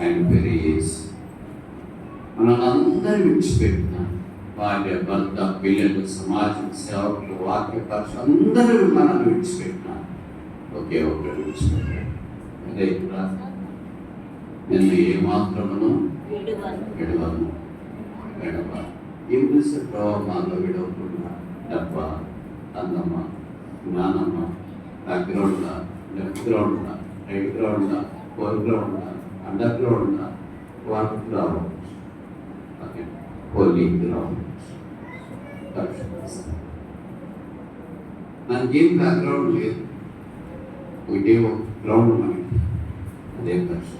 ఆయన పెరిగేసి మనల్ని అందరూ విడిచిపెట్టిన భార్య, భర్త, పిల్లలు, సమాజం, సేవకులు, వాక్య పరిచయం అందరూ మనల్ని విడిచిపెట్టిన ఒకే ఒక్కరు విడిచిపెట్టాడు. అదే నిన్ను ఏమాత్రమును విడవను. ఏం చూసే ప్రభావాల్లో విడవకుండా డబ్బ, అందమ్మ, జ్ఞానమ్మ, బ్యాక్గ్రౌండా, లెఫ్ట్ గ్రౌండా, రైట్ గ్రౌండా, ఫోర్ గ్రౌండా, అండర్ గ్రౌండా, వాటర్ గ్రౌండ్, హోలీ గ్రౌండ్. నాకేం బ్యాక్గ్రౌండ్ లేదు, ఒకటే ఒక గ్రౌండ్ మనకి, అదే పరిశుభ్రత.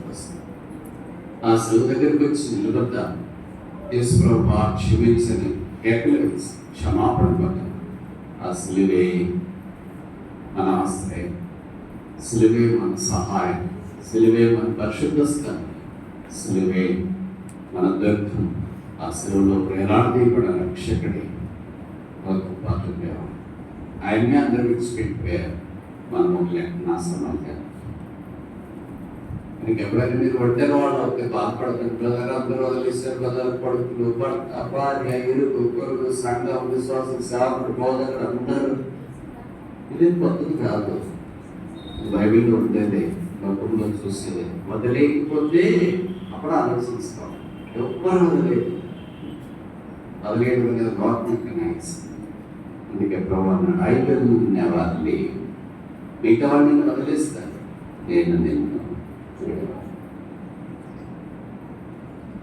ఆ సెలవు దగ్గరికి వచ్చి నిలబడ్డా యేసు ప్రభువా క్షమించని కేకలు వేసి క్షమాపణ పడ్డా. ఆ సిలువే మన ఆశ్రయం, సిలువే మన సహాయం, సిలువే మన పరిశుద్ధ స్థలం, సిలువే మన దుర్గం. ఆ సెలవులో ప్రేరాడదీయబడిన రక్షకుడి ఒక పాత్రదేవం. ఆయన్ని అందరూ విడిచిపెట్టిపోయారు. మనం నాశనం కాదు. ఎప్పుడైనా మీరు ఒంటరి వాళ్ళు అవుతే బాధపడతారు. బ్రదర్ అందరూ వదిలేశారు, బ్రదర్, కొడుకులు, భర్త, భార్య, ఇరుగు పొరుగు, సంఘం, విశ్వాసం, సేవకుడు, బోధకుడు అందరూ. ఇది పద్ధతి కాదు. బైబిల్లో ఉండేది, లోకంలో చూసేది. వదిలేకపోతే అప్పుడు ఆలోచిస్తాం. ఎవ్వరు వదిలేదు. వదిలేదు అనేది గవర్నమెంట్. అందుకే ప్రభావం ఐదు నెవర్లీ మిగతా వాడిని వదిలేస్తాను, నేను నిన్ను.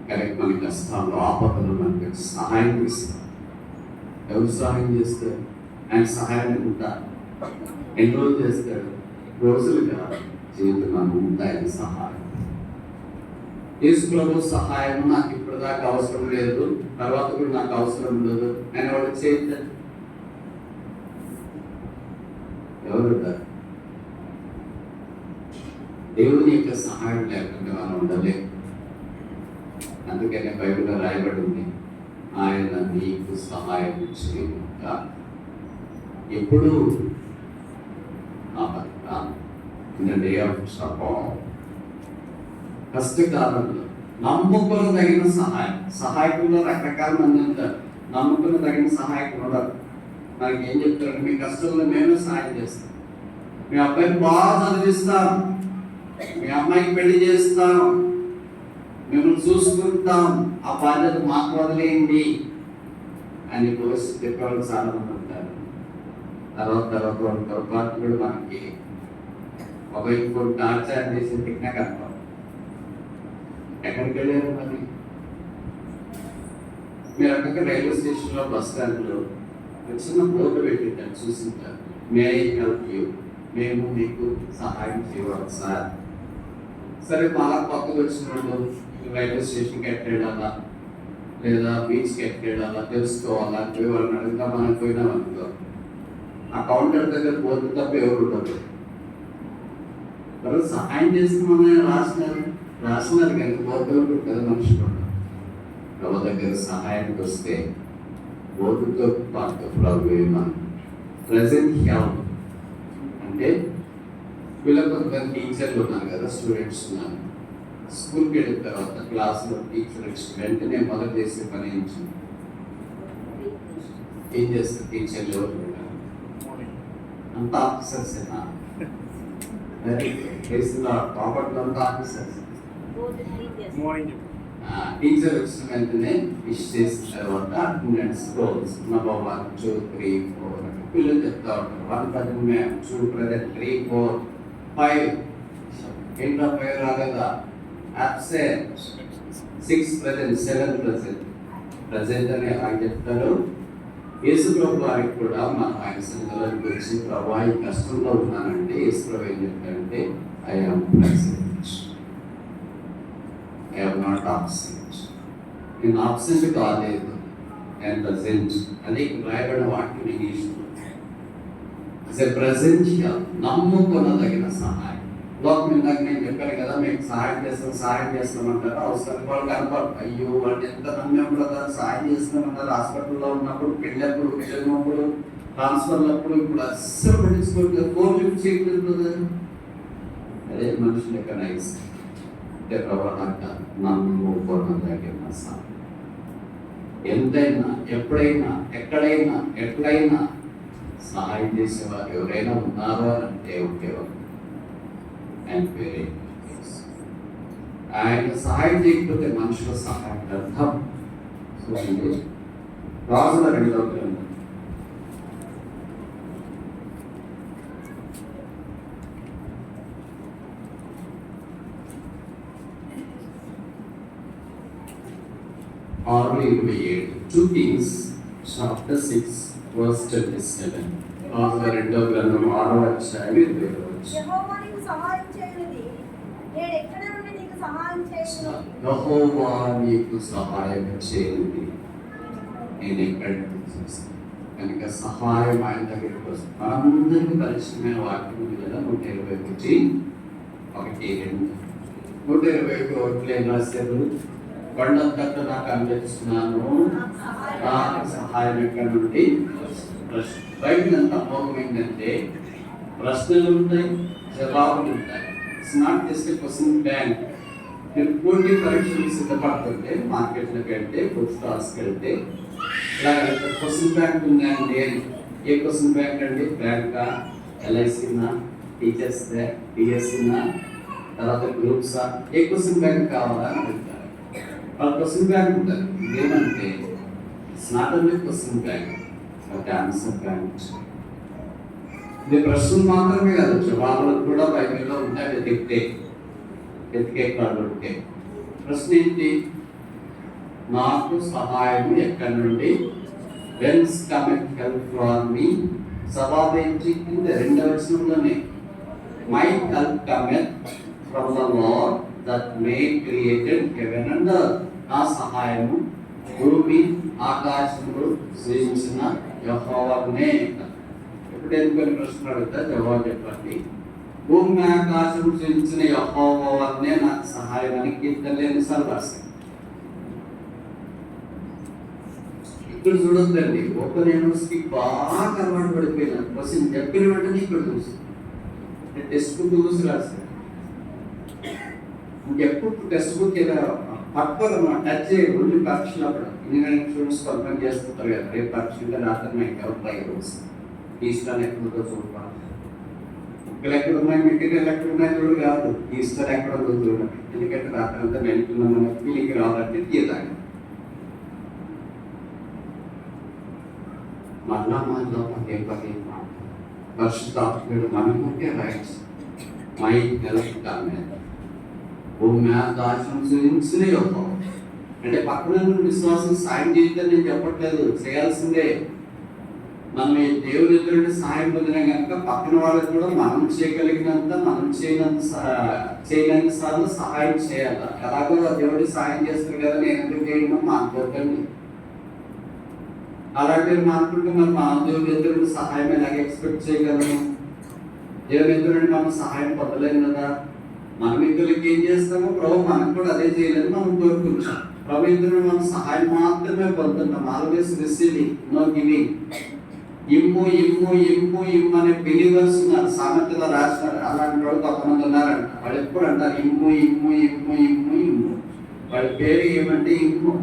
కరెక్ట్. మనకి కష్టాల్లో ఆపదలు మనకి సహాయం చేస్తారు. ఎవరు సహాయం చేస్తారు? ఆయన సహాయం ఉంటారు. ఎన్ని రోజులు చేస్తాడు? రోజులుగా జీవితంలో ఉంటాయి ఆయన సహాయం. యేసు ప్రభు సహాయం నాకు ఇప్పటిదాకా అవసరం లేదు, తర్వాత కూడా నాకు అవసరం లేదు ఆయన వాడు చేస్తాడు. ఎవరు? దేవుని యొక్క సహాయం లేకుండా మనం ఉండలేము. అందుకనే బైబిల్లో రాయబడి ఉంది, ఆయన నీకు సహాయం చేయక ఎప్పుడు కష్టకాలంలో నమ్ముకొనదగిన సహాయం. సహాయకుల్లో రకరకాల మంది ఉంటారు. నమ్ముకొనదగిన సహాయకులు ఉండరు. మనకి ఏం చెప్తారంటే, మీ కష్టంలో మేమే సహాయం చేస్తాం, మీ అబ్బాయిని బాగా చదివిస్తాం, మీ అమ్మాయికి పెళ్లి చేస్తాం, మిమ్మల్ని చూసుకుంటాం, ఆ బాధ్యత మాకు వదిలేయండి అని పోసి చెప్పేవాళ్ళు చాలా మంది ఉంటారు. తర్వాత పొరపాటు కూడా మనకి ఒకవైపు టార్చర్ చేసి తిన్నా కనపడదు. ఎక్కడికి వెళ్ళారు మరి? మీరు అక్కడ రైల్వే స్టేషన్లో బస్ స్టాండ్లో చిన్న బోర్డు పెట్టింటారు, చూసింటారు, మే ఐ హెల్ప్ యూ, మేము మీకు సహాయం చేయవాలి సార్. సరే, బాగా కొత్తగా వచ్చిన వాళ్ళు రైల్వే స్టేషన్కి ఎట్టేడాలా లేదా బీచ్కి ఎట్టేడాలా తెలుసుకోవాలా పోయి వాళ్ళని అడుగుతా మనం పోయినాం అనుకో, ఆ కౌంటర్ దగ్గర బోర్డు తప్ప ఎవరు ఉండదు. వాళ్ళు సహాయం చేస్తున్నామని రాసినారు కానీ బోర్డు ఉంటుంది కదా, మనుషులు ప్రభు దగ్గర సహాయానికి వస్తే బోర్డుతో పాటు ప్రభు ప్రజెంట్ హెల్ప్ అంటే వీళ్ళకి కొంతమంది టీచర్లు ఉన్నారు కదా, స్టూడెంట్స్ ఉన్నారు. స్కూల్కి వెళ్ళిన తర్వాత క్లాస్లో టీచర్ వచ్చి వెంటనే మొదలు చేసే పని ఏం చేస్తారు? టీచర్లు ఎవరు అంత ఆఫీసర్స్ కాపట్లో అంతా ఆఫీసర్స్. టీచర్ వచ్చిన వెంటనే విష్ చేసిన తర్వాత అటెండెన్స్ రోల్స్ నెంబర్ 1 2 3 4 పిల్లలు చెప్తా ఉంటారు. 1 ప్రజెంట్ మ్యామ్, 2 ప్రజెంట్, 3 4 5 ఏంటో 5 రాలేదా, అబ్సెంట్, 6 ప్రజెంట్, 7 ప్రజెంట్ అని ఆయన చెప్తారు. యేసు ప్రభు వారికి కూడా మనం ఆయన సన్నిధిలోకి వచ్చి ప్రభు ఈ కష్టంలో ఉన్నానంటే యేసు ప్రభు ఏం చెప్తారంటే I am present, I am not absent. నేను ఆబ్సెంట్ కాలేదు, ఐఎమ్ ప్రెసెంట్ అని రాయబడిన వాక్యం ఇంగ్లీష్లో. ప్రెసెంట్ నమ్ముకొనదగిన సహాయం. లోకం ఇందాక నేను చెప్పాను కదా, మీకు సహాయం చేస్తామంటారు. అవసరం వాళ్ళు కనపడరు. అయ్యో వాళ్ళు ఎంత నమ్మేప్పుడు సహాయం చేస్తామన్నారు. హాస్పిటల్లో ఉన్నప్పుడు, పెళ్ళప్పుడు, ఉద్యోగప్పుడు, ట్రాన్స్ఫర్లప్పుడు ఇప్పుడు అస్సలు పట్టించుకోవట్లేదు. ఫోన్ లిఫ్ట్ చేయట్లేదు. అదే మనుషులు యొక్క నైస్ అంటే ప్రవర్తన నమ్ముకొనదగిన సహాయం. ఎంతైనా, ఎప్పుడైనా, ఎక్కడైనా సహాయం చేసేవారు ఎవరైనా ఉన్నారో అంటే ఒకేవారు ఆయన సహాయం చేయకపోతే మనుషుల సహాయం అర్థం. చూడండి, రాజుల 2వ గ్రంథం 6:27. 2 Kings chapter 6 verse 27. రాజుల 2వ గ్రంథం 6వ అధ్యాయం 27. యెహోవా నీకు సహాయం చేయనిది, నేను ఎక్కడ నుండి నీకు సహాయం చేయను? యెహోవా నీకు సహాయం చేయనిది, నేను ఎక్కడ నుండి చేస్తాను. కనుక సహాయం ఆయన దగ్గరికి వస్తుంది. మనందరికీ పరిచయమైన వాక్యం ఉంది కదా, 121:1-2. 121 ఏం రాశారు? కొండంతట్టు నాకు అనిపిస్తున్నాను, నాకు సహాయం ఎక్కడ నుండి. బైబిల్ అంతా మోహం ఏంటంటే ప్రశ్నలు ఉంటాయి, జవాబులు ఉంటాయి. It's not just question bank. మీరు పోటీ పరీక్షలు సిద్ధపడుతుంటే మార్కెట్లోకి వెళ్తే, ఫుడ్ స్టాల్స్కి వెళ్తే ఇలా క్వశ్చన్ బ్యాంక్ ఉందండి. ఏ క్వశ్చన్ బ్యాంక్ అండి? బ్యాంకా, ఎల్ఐసినా, టీచర్స్ డిఎస్సినా, తర్వాత గ్రూప్సా, ఏ క్వశ్చన్ బ్యాంక్ కావాలా అని అడుగుతారు. వాళ్ళ క్వశ్చన్ బ్యాంక్ ఉంటుంది. ఇదేమంటే it's not only question bank but answer bank. ఇది ప్రశ్నలు మాత్రమే కాదు, జవాబులు కూడా బైబిల్లో ఉంటాయి. వెతికే కాదు. ప్రశ్న ఏంటి? నాకు సహాయం ఎక్కడి నుండి? Whence coming help for me. సభావేంచి కింద రెండవ వచనంలోనే my help coming from the lord that made created heaven and earth. నా సహాయము భూమి ఆకాశములు సృజించిన యెహోవానే. ఎప్పుడైనా కొన్ని ప్రశ్నలు అడుగుతా జవాబు చెప్పండి. భూమి ఆకాశం సృజించిన యెహోవానే నాకు సహాయం అని కీర్తనలు ఎన్నిసార్లు రాశాను? ఇక్కడ చూడొద్దండి, ఓపెన్ యూనివర్సిటీ బాగా అలవాటు పడిపోయినా క్వశ్చన్ చెప్పిన వెంటనే ఇక్కడ చూసి టెక్స్ట్ బుక్ చూసి రాశాను. ఇంకెప్పుడు టెక్స్ట్ బుక్ ఇలా పట్టుకోవాలమ్మా, టచ్ చేయాలి. ఓన్లీ పరీక్షలు అప్పుడు ఇంజనీరింగ్ స్టూడెంట్స్ కంప్లైంట్ చేస్తుంటారు కదా, రేపు పరీక్ష ఉంటే రాత్రి నైట్ ఎవరు ఈస్టర్ ఎక్కడుందో చూడాలి. ఇక్కడ ఎక్కడ ఉన్నాయి, మెటీరియల్ ఎక్కడ ఉన్నాయి చూడు కాదు, ఈస్టర్ ఎక్కడ ఉందో చూడండి. ఎందుకంటే రాత్రి అంతా వెళ్తున్నామని ఫీలింగ్ రావాలంటే తీయదాన్ని మళ్ళా మనలో పదే పదే పరిశుద్ధాత్ముడు మనకుంటే రైట్స్ మై హెల్ప్ కమింగ్ భూమి ఆకాశం సృజించిన యెహోవా. అంటే పక్కన విశ్వాసం సాయం చేద్దని నేను చెప్పట్లేదు, చేయాల్సిందే. మనం ఈ దేవుని ఎదురుండి సహాయం పొందినా కనుక పక్కన వాళ్ళకి కూడా మనం చేయగలిగినంత, మనం చేయలేని సార్లు సహాయం చేయాలి. ఎలాగో దేవుడి సహాయం చేస్తారు కదా, నేను ఎందుకు చేయడం మానుకోకండి. అలాగే మానుకుంటే మరి మా దేవుని ఎదురుండి సహాయం ఎలాగ ఎక్స్పెక్ట్ చేయగలము? దేవుని ఎదురుండి మనం సహాయం పొందలేము కదా. మనం ఇద్దరికి ఏం చేస్తామో ప్రభు మనకు కూడా అదే చేయాలని మనం కోరుకుంటాం. ప్రభు ఇద్దరు మనం సహాయం మాత్రమే పొందుతున్నాం. Always receiving, no giving. ఇమ్ము ఇమ్ము ఇమ్ము ఇమ్ము అనే బిలీవర్స్ ఉన్నారు, సామెతలో రాసినారు. అలాంటి వాళ్ళు కొంతమంది ఉన్నారంట. వాళ్ళు ఎప్పుడు అంటారు ఇమ్ము ఇమ్ము ఇమ్ము ఇమ్ము ఇమ్ము. వాళ్ళ పేరు ఏమంటే ఇమ్ము.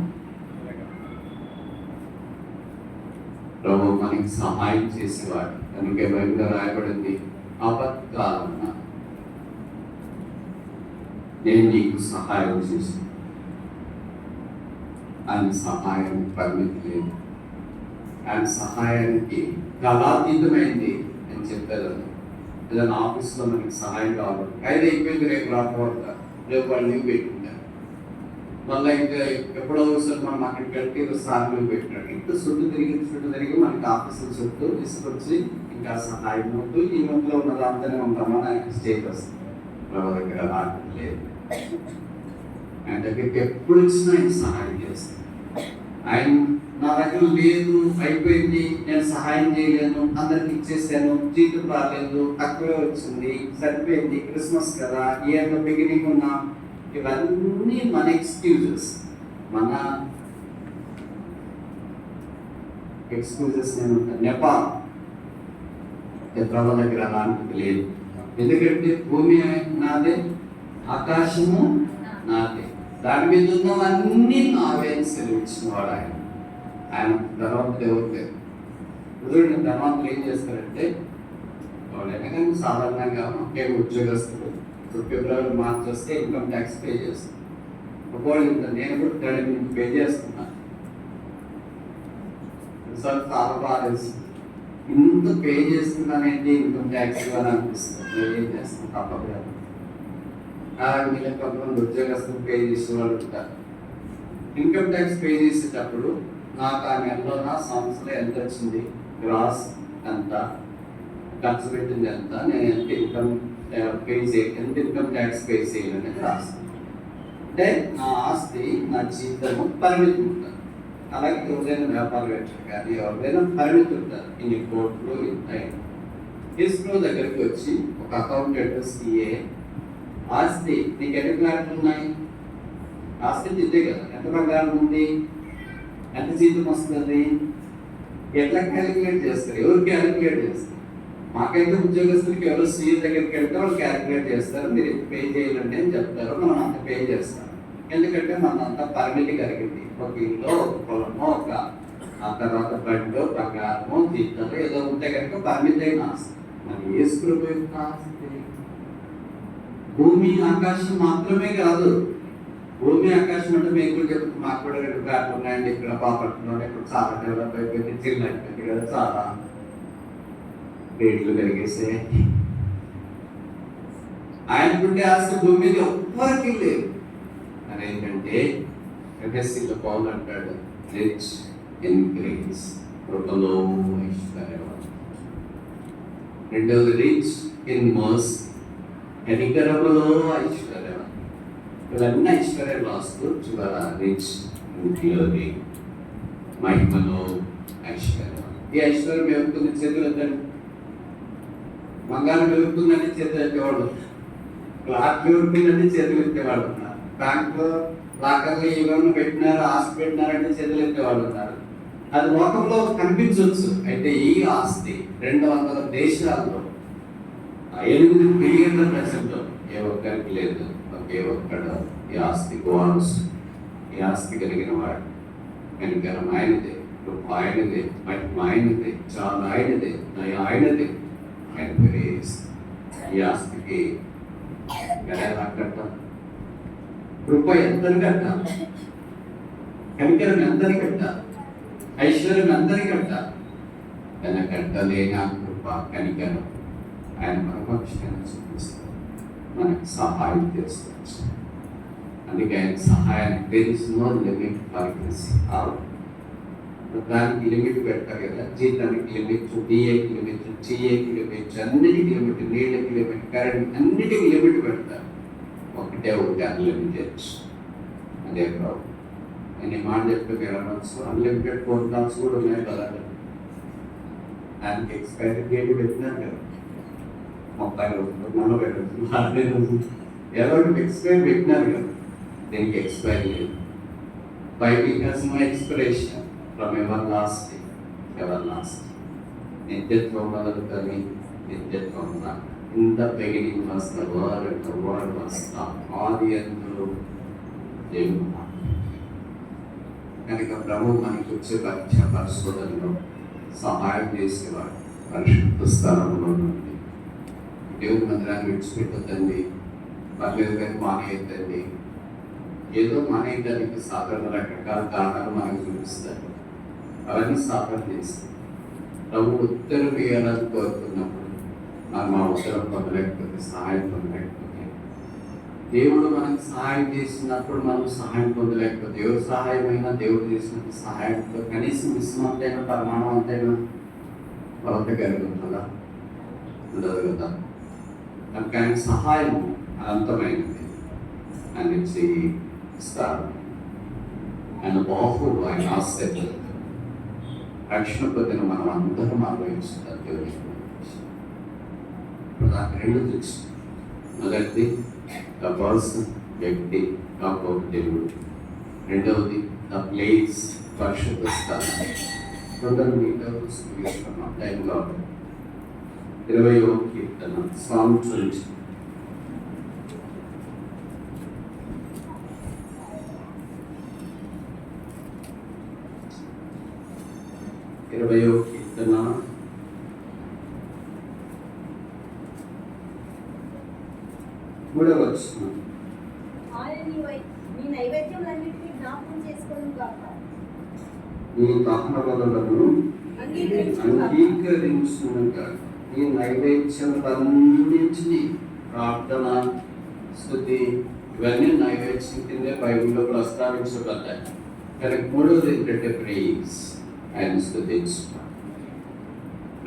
ప్రభు మనకి సహాయం చేసేవాడు. అందుకే బైబిల్లో రాయబడింది, ఆపత్కాలమున నేను నీకు సహాయం చేశాను. ఆయన సహాయం పరిమితి లేదు. ఆయన సహాయానికి కళాతీతమైంది అని చెప్పారు. ఏదైనా ఆఫీస్లో మనకి సహాయం కావాలి, అయితే అయిపోయింది, రేపు రాకపోతా, రేపు వాళ్ళు లీవ్ పెట్టింటారు. మళ్ళీ ఇంకా ఎప్పుడో ఒకసారి మనం అక్కడికి వెళ్తే సార్లు పెట్టినాడు. ఇంకా చుట్టూ తిరిగి మనకి ఆఫీసుల చుట్టూ తీసుకొచ్చి ఇంకా సహాయం ఉంటూ ఈ మధ్యలో ఉన్న దాంతోనే ఉంటామని ఆయనకి స్టేజ్ వస్తుంది. ప్రభు దగ్గర ఆటం లేదు. ఆయన దగ్గరికి ఎప్పుడు వచ్చినా ఆయన సహాయం చేస్తాడు. ఆయన నా దగ్గర లేదు, అయిపోయింది, నేను సహాయం చేయలేను, అందరికి ఇచ్చేసాను, జీతం రాలేదు, తక్కువే వచ్చింది, సరిపోయింది, క్రిస్మస్ కదా, ఇయర్లో బిగినింగ్ ఉన్నా, ఇవన్నీ మన ఎక్స్క్యూజెస్. మన ఎక్స్క్యూజెస్ నేను నేపాల్ ప్రభు దగ్గర అలాంటిది లేదు. ఎందుకంటే భూమి నాదే, ఆకాశము నాదే, దాని మీద ఉన్నవన్నీ నావే సెలవిచ్చిన వాడు ఆయన. ఆయన ధనవంతులు ఎవరు లేరు. ఉదాహరణ ధనవంతులు ఏం చేస్తారంటే, వాళ్ళు ఎందుకంటే సాధారణంగా ఒకే ఉద్యోగస్తులు ఫిబ్రవరి మార్చి వస్తే ఇన్కమ్ ట్యాక్స్ పే చేస్తాను. ఒకవేళ నేను కూడా 30 పే చేస్తున్నాను. సార్ చాలా బాగా ఇంత పే చేస్తున్నానంటే ఇన్కమ్ ట్యాక్స్ అని అనిపిస్తుంది. ఏం చేస్తాను తప్పదు. వీళ్ళకి కొంతమంది ఉద్యోగస్తులు పే చేసే వాళ్ళు ఉంటారు. ఇన్కమ్ ట్యాక్స్ పే చేసేటప్పుడు నాకు ఆ నెలలో నా సంవత్సరం ఎంత వచ్చింది, గ్రాస్ ఎంత, ఖర్చు పెట్టింది ఎంత, నేను ఎంత ఇన్కమ్ ఎంత ఇన్కమ్ ట్యాక్స్ పే చేయాలనేది రాస్తాను. అంటే నా ఆస్తి, నా జీవితము పరిమితి ఉంటుంది. అలాగే ఎవరైనా వ్యాపారవేత్తలు కానీ ఎవరైనా పరిమితి ఉంటారు. ఇన్ని కోట్లు ఇంత తీసుకున్న దగ్గరికి వచ్చి ఒక అకౌంటెంట్ సిఏ ఆస్తి నీకు ఎన్ని ప్లాట్లు ఉన్నాయి, ఆస్తి ఇదే కదా, ఎంత ప్రకారం ఉంది, ఎంత జీతం వస్తుంది, ఎట్లా క్యాలిక్యులేట్ చేస్తారు, ఎవరు క్యాలిక్యులేట్ చేస్తారు? మాకైతే ఉద్యోగస్తులకి ఎవరు సీఏ దగ్గరికి వెళ్తే వాళ్ళు క్యాలిక్యులేట్ చేస్తారు, మీరు పే చేయాలండి అని చెప్తారు, మనం అంత పే చేస్తాం. ఎందుకంటే మనం అంతా పరిమితి కలిగింది. ఒక ఇల్లు, ఒక పొలమో, ఒక ఆ తర్వాత బండో, ప్రకారమో, జీతాలు ఏదో ఉంటే కనుక పరిమితి అయిన ఆస్తి. మరి ఏసుకుపోయిన ఆస్తి భూమి ఆకాశం మాత్రమే కాదు. భూమి ఆకాశం అంటే మీకు కూడా చెప్తుంది, మాకు కూడా 2 ప్లాట్లు ఉన్నాయండి ఇక్కడ బాపట్లలో, ఇప్పుడు చాలా డెవలప్ అయిపోయింది, చిన్న అయిపోయింది కదా, చాలా రేట్లు పెరిగేసే. ఆయనకుంటే ఆస్తి భూమి మీద ఎవ్వరికి లేదు. అదేంటంటే ఎఫెసీలో పౌలు అంటాడు, రిచ్ ఇన్ గ్రేస్, కృపలో ఐశ్వర్యవంతుడు. రెండవది రిచ్ ఇన్ మర్సీ, కనికరములో ఐశ్వర్యవంతుడు. ఇవన్నీ ఐశ్వర్యాలు వస్తూ చివర రిచ్ ఇన్ గ్లోరీ, మహిమలో ఐశ్వర్యం. ఈ ఐశ్వర్యం ఎవరుతుంది? చేతులు ఎత్తండి. బంగారం వెలుగుతుందని చేతులు ఎత్తేవాడు, క్లాత్ వెలుగుతుందని చేతులు ఎత్తేవాడు ఉన్నారు, బ్యాంకులో లాకర్లు ఏమైనా పెట్టినారు, ఆస్తి పెట్టినారంటే చేతులు ఎత్తేవాళ్ళు ఉన్నారు. అది లోకంలో కనిపించవచ్చు. అయితే ఈ ఆస్తి 200 దేశాల్లో 8 బిలియన్ల ప్రజల్లో ఏ ఒక్కరికి లేదు. ఒకే ఒక్కడు ఈ ఆస్తికి వారసు. ఈ ఆస్తి కలిగిన వాడు. కనికరం ఆయనదే, కృప ఆయనదే, మహిమ ఆయనదే, చాలా ఆయనదే, దయ ఆయనదే. ఆయన గ్రేస్. ఈ ఆస్తికి ఎలా కట్టాలి? కృప ఎంతని కట్టాలి? కనికరం ఎంతని కట్టాలి? ఐశ్వర్యం ఎంతని కట్టాలి? తన కట్టలేని ఆ కృప కనికరం ఆయన మన పక్షాన్ని చూపిస్తారు, మనకు సహాయం చేస్తారు. అందుకే ఆయన సహాయానికి తెలిసిన లిమిట్ పరిగణించి దానికి లిమిట్ పెడతారు కదా. జీతానికి లిమిట్, డిఏకి లిమిట్, టీఏకి లిమిట్, అన్నిటికి లిమిట్, నీళ్ళకి లిమిట్, కరెంట్ అన్నిటికీ లిమిట్ పెడతారు. ఒకటే అన్లిమిటెడ్. అదే ప్రాబ్లం. నేను ఈ మాట చెప్పే అన్లిమిటెడ్ ఫోన్ కాల్స్ కూడా ఉన్నాయి కదా. దానికి ఎక్స్పైరీ డేట్ పెట్టినారు కదా, 30 రోజులు, 40 రోజులు, 60 రోజులు, ఎవరికి ఎక్స్పైరీ పెట్టినారు కదా. దీనికి ఎక్స్పైరీ లేదు. Bible has no expiration from everlasting, everlasting. నిత్యత్వం మొదలుకొని నిత్యత్వం దాకా. In the beginning was the Word, and the Word was God. ఆది యందు దేవుడు. కనుక ప్రభు మనకి వచ్చే పరీక్ష పరిశోధనలో సహాయం చేసేవాడు. పరిశుద్ధ స్థలంలో నుండి దేవుడి మందిరాన్ని విడిచిపెట్టద్దండి, పర్లేదు కానీ మానేయద్దండి. ఏదో మానేయడానికి సాధారణ రకరకాల కారణాలు మనకు చూపిస్తారు. అవన్నీ సాధన చేస్తాం. ప్రభు ఉత్తరం వేయాలని కోరుతున్నప్పుడు మనం ఆ ఉత్తరం పొందలేకపోతే, సహాయం పొందలేకపోతే, దేవుడు మనకు సహాయం చేసినప్పుడు మనం సహాయం పొందలేకపోతే, ఎవరు సహాయమైనా దేవుడు చేసినప్పుడు సహాయంతో కనీసం విశ్వమంతైనా పరిమాణం అంతైనా కొరత కలుగుతుందా? ఉండదు కదా. కనుక ఆయన సహాయం అనంతమైనది. ఆయన చెయ్యి ఇస్తారు. ఆయన బాహువు, ఆయన ఆశ్చర్యం. రక్షణ పొందిన మనం అందరం ఆలోచిస్తారు. దేవుడి నాకు 2 తెలుసు. మొదటిది ద పర్సన్, వ్యక్తి, కాకపోతే దేవుడు. రెండవది ద ప్లేస్, పరిశుద్ధ స్థానం. కొందరు మీటర్లు తీసుకున్నాం టైంలో. 20వ కీర్తన, సాంగ్ 20. కీర్తన 3వ వచనం. నీ నైవేద్యములన్నిటినీ జ్ఞాపకం చేసుకొను గాక. నీ దహనబలులను అంగీకరించును గాక. ఈ నైవేద్యములన్నింటినీ, ప్రార్థన, స్తుతి, ఇవన్నీ నైవేద్యం కిందే బైబిల్లో ప్రస్తావించబడ్డాయి. కానీ 3వది ఏంటంటే ప్రేయర్స్, ఆయన స్తుతించడం.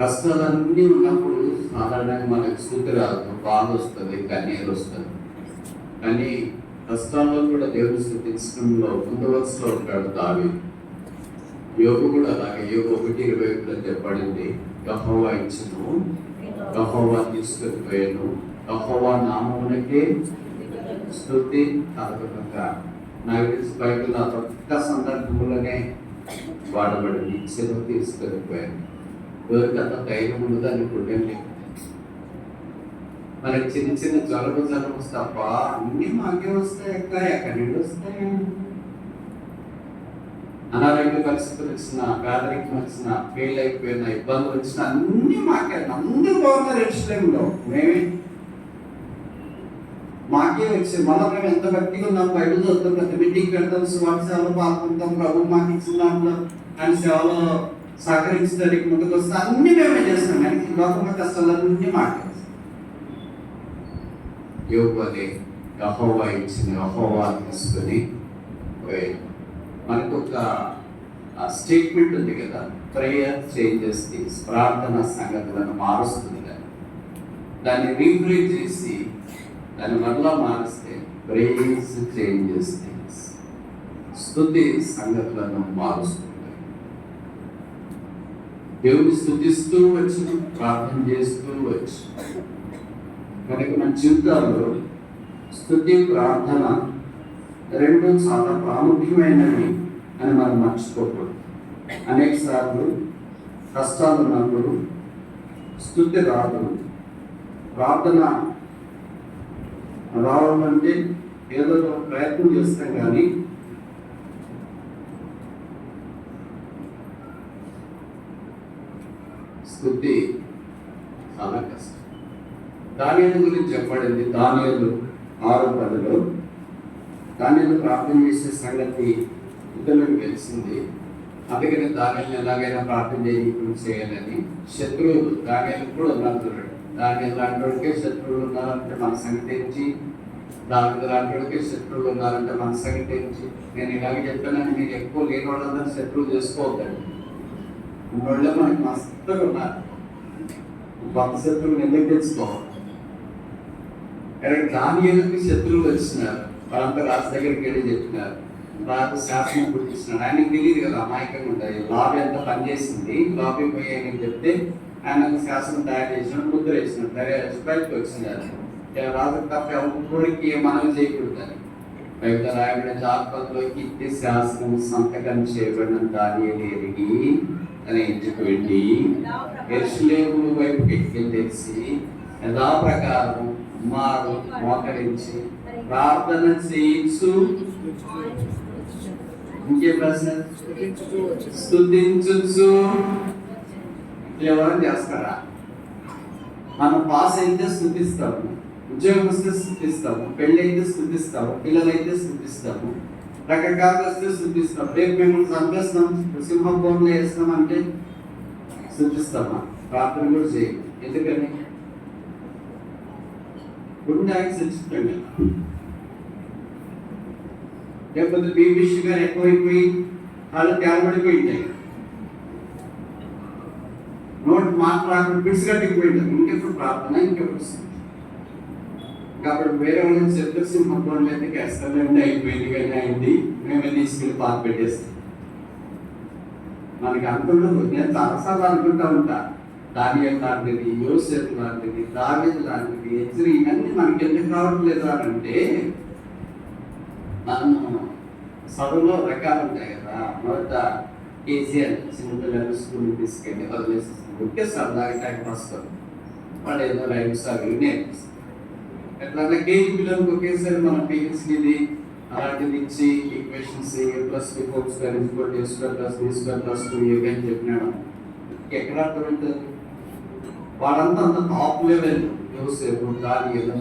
కష్టాలన్నీ ఉన్నప్పుడు సాధారణంగా మనకు స్తుతి రాదు, బాధ వస్తుంది, కన్నీరు వస్తుంది. కానీ కష్టాల్లో కూడా దేవుని స్తుతించడంలో ముందు వరుసలో ఉంటాడు దావీదు. యోగు కూడా అలాగే. యోగు 1:21 చెప్పబడింది, యెహోవా ఇచ్చును, యెహోవా తీసుకెళ్ళిపోయాను, యెహోవా నామమునకే స్తుతి కలుగునుగా. నాకు తెలిసి బైబిల్ ఆ ఒక్క సందర్భంలోనే వాడబడింది. ఇచ్చేది తీసుకెళ్ళిపోయాను. ఎవరికి అంత ధైర్యం ఉండదని చూడండి. మనకి చిన్న చిన్న జలుబు వస్తే అబ్బా అన్నీ మాకే వస్తాయి, ఎక్కడి నుండి వస్తాయి? అనారోగ్య పరిస్థితులు వచ్చిన, పేదరికం వచ్చిన, ఫెయిల్ అయిపోయిన, ఇబ్బందులు వచ్చిన అన్నీ మాకే. అందరూ బాగున్నారు ఎక్స్ట్రీమ్లో, మాకే వచ్చాయి. మళ్ళీ మేము ఎంత గట్టిగా ఉన్నాం, బయట చదువుతాం, పెద్ద మీటింగ్ పెడతాం, సువార్త సేవలో పాల్గొంటాం, ప్రభు మాకు ఇచ్చిన దాంట్లో ఆయన సేవలో సహకరించడానికి ముందుకు వస్తే అన్ని మేమే చేస్తాం. కానీ ఈ లోకంలో కష్టాలన్నీ మాకే. యోగు అదే యెహోవా ఇచ్చిన, యెహోవా తీసుకొని మనకు ఒక స్టేట్మెంట్ ఉంది కదా, ప్రేయర్ చేంజెస్ థింగ్స్, ప్రార్థన సంగతులను మారుస్తుంది కదా. దాన్ని రీఫ్రేజ్ చేసి దాన్ని మరలా మారిస్తే ప్రేయర్స్ చేంజెస్ థింగ్స్, స్తుతి సంగతులను మారుస్తుంది. దేవుని స్తుతిస్తూ వచ్చి ప్రార్థన చేస్తూ వచ్చి కనుక మన జీవితాల్లో స్తుతి ప్రార్థన రెండు చాలా ప్రాముఖ్యమైనవి అని మనం మర్చిపోకూడదు. అనేక సార్లు కష్టాలు ఉన్నప్పుడు స్తుతి రాదు. ప్రార్థన రావాలంటే ఏదో ఒక ప్రయత్నం చేస్తాం, కానీ స్తుతి చాలా కష్టం. దానియేలు గురించి చెప్పబడింది. దానియేలు 6:10 దానియేలు ప్రార్థన చేసే సంగతి ఇతరులకు తెలిసింది. అందుకని దానియేలు ఎలాగైనా ప్రార్థన చేయాలని శత్రువులు దానియేలు కూడా ఉన్నారు. దానియేలు లాంటి శత్రువులు ఉన్నారంటే మన సంగతి ఏంటి, దానియేలు లాంటి శత్రువులు ఉన్నారంటే మన సంగతి ఏంటి. నేను ఇలాగ చెప్పానని మీరు ఎక్కువ లేని వాళ్ళందరూ శత్రువులు చేసుకోవద్దండి. వాళ్ళే మనకి మస్తుగా ఉన్నారు. కొత్త శత్రువులు ఎందుకు తెచ్చుకోవాలి? దానియేలుకి శత్రువులు వచ్చినారు. వాళ్ళంతా రాజు దగ్గరికి వెళ్ళి చెప్పినారు. రాజు శాసనం పుట్టించినాడు. ఆయనకి తెలియదు కదా, అమాయకంగా ఉంటాయి. లాబీ అంతా పనిచేసింది. లాబీ పోయి ఆయనకి చెప్తే ఆయన శాసనం తయారు చేసినాడు, ముద్ర వేసినాడు. బయటకు వచ్చినారు. రాజు తప్ప ఎవరికి మనం చేయకూడదని బయట రాయబడిన జాగ్రత్తలోకి ఇట్టి శాసనం సంతకం చేయబడిన దానియేలు ఎరిగి తన ఇంటికి వెళ్ళి యెరూషలేము వైపు కిటికీలు తెరిచి యథాప్రకారం మారు మోకరించి ప్రార్థన చేయించు. ఇంకే ప్రశ్న? స్తుతించు. ఎవరైనా చేస్తారా? మనం పాస్ అయితే స్తుతిస్తాము, ఉద్యోగం వస్తే స్తుతిస్తాము, పెళ్ళి అయితే స్తుతిస్తాము, పిల్లలైతే స్తుతిస్తాము, రకరకాలు వస్తే స్తుతిస్తాం. రేపు మేము చంపేస్తాం, సింహం బొమ్మలు వేస్తాం అంటే స్తుతిస్తామా? ప్రార్థన కూడా చేయం. ఎందుకని? గుండె చచ్చిపోయింది. లేకపోతే బీపీ షుగర్ ఎక్కువైపోయి వాళ్ళు తేలబడిపోయింటాయి. నోట్ మాట్లాడకుండా పిడిసి కట్టిపోయింటారు. ఇంకెప్పుడు ప్రార్థన, ఇంకెప్పుడు కాబట్టి వేరే వాళ్ళని చెప్తే సింహం అయితే కేస్తామంటే అయిపోయింది, కానీ అయింది, మేమే తీసుకెళ్ళి పాత పెట్టేస్తాం. మనకి అనుకుంటుంది. నేను చాలాసార్లు అనుకుంటా ఉంటా, దానియేలు లాంటిది, యోసేపు లాంటిది, దావీదు లాంటిది, హెచ్చరి, ఇవన్నీ మనకి ఎందుకు రావట్లేదు అంటే మనం చదువులో రకాలు ఉంటాయి కదా. మొదట కేసీఆర్ చిన్నపిల్లలు స్కూల్కి తీసుకెళ్ళి వదిలేసేస్తాం. ఉంటే సరదాగా టైం వస్తారు. వాళ్ళు ఏదో లైఫ్ సాగు నేర్పిస్తారు. ఎట్లా కేజీ పిల్లలకు ఒకేసారి మనం పిహెచ్డీది అలాంటిది ఇచ్చి ఈక్వేషన్స్ +2 అని చెప్పినాడు. ఎక్కడ అర్థమవుతుంది? వాళ్ళంతా అంత టాప్ లెవెల్ యోసేపు, దానియేలు,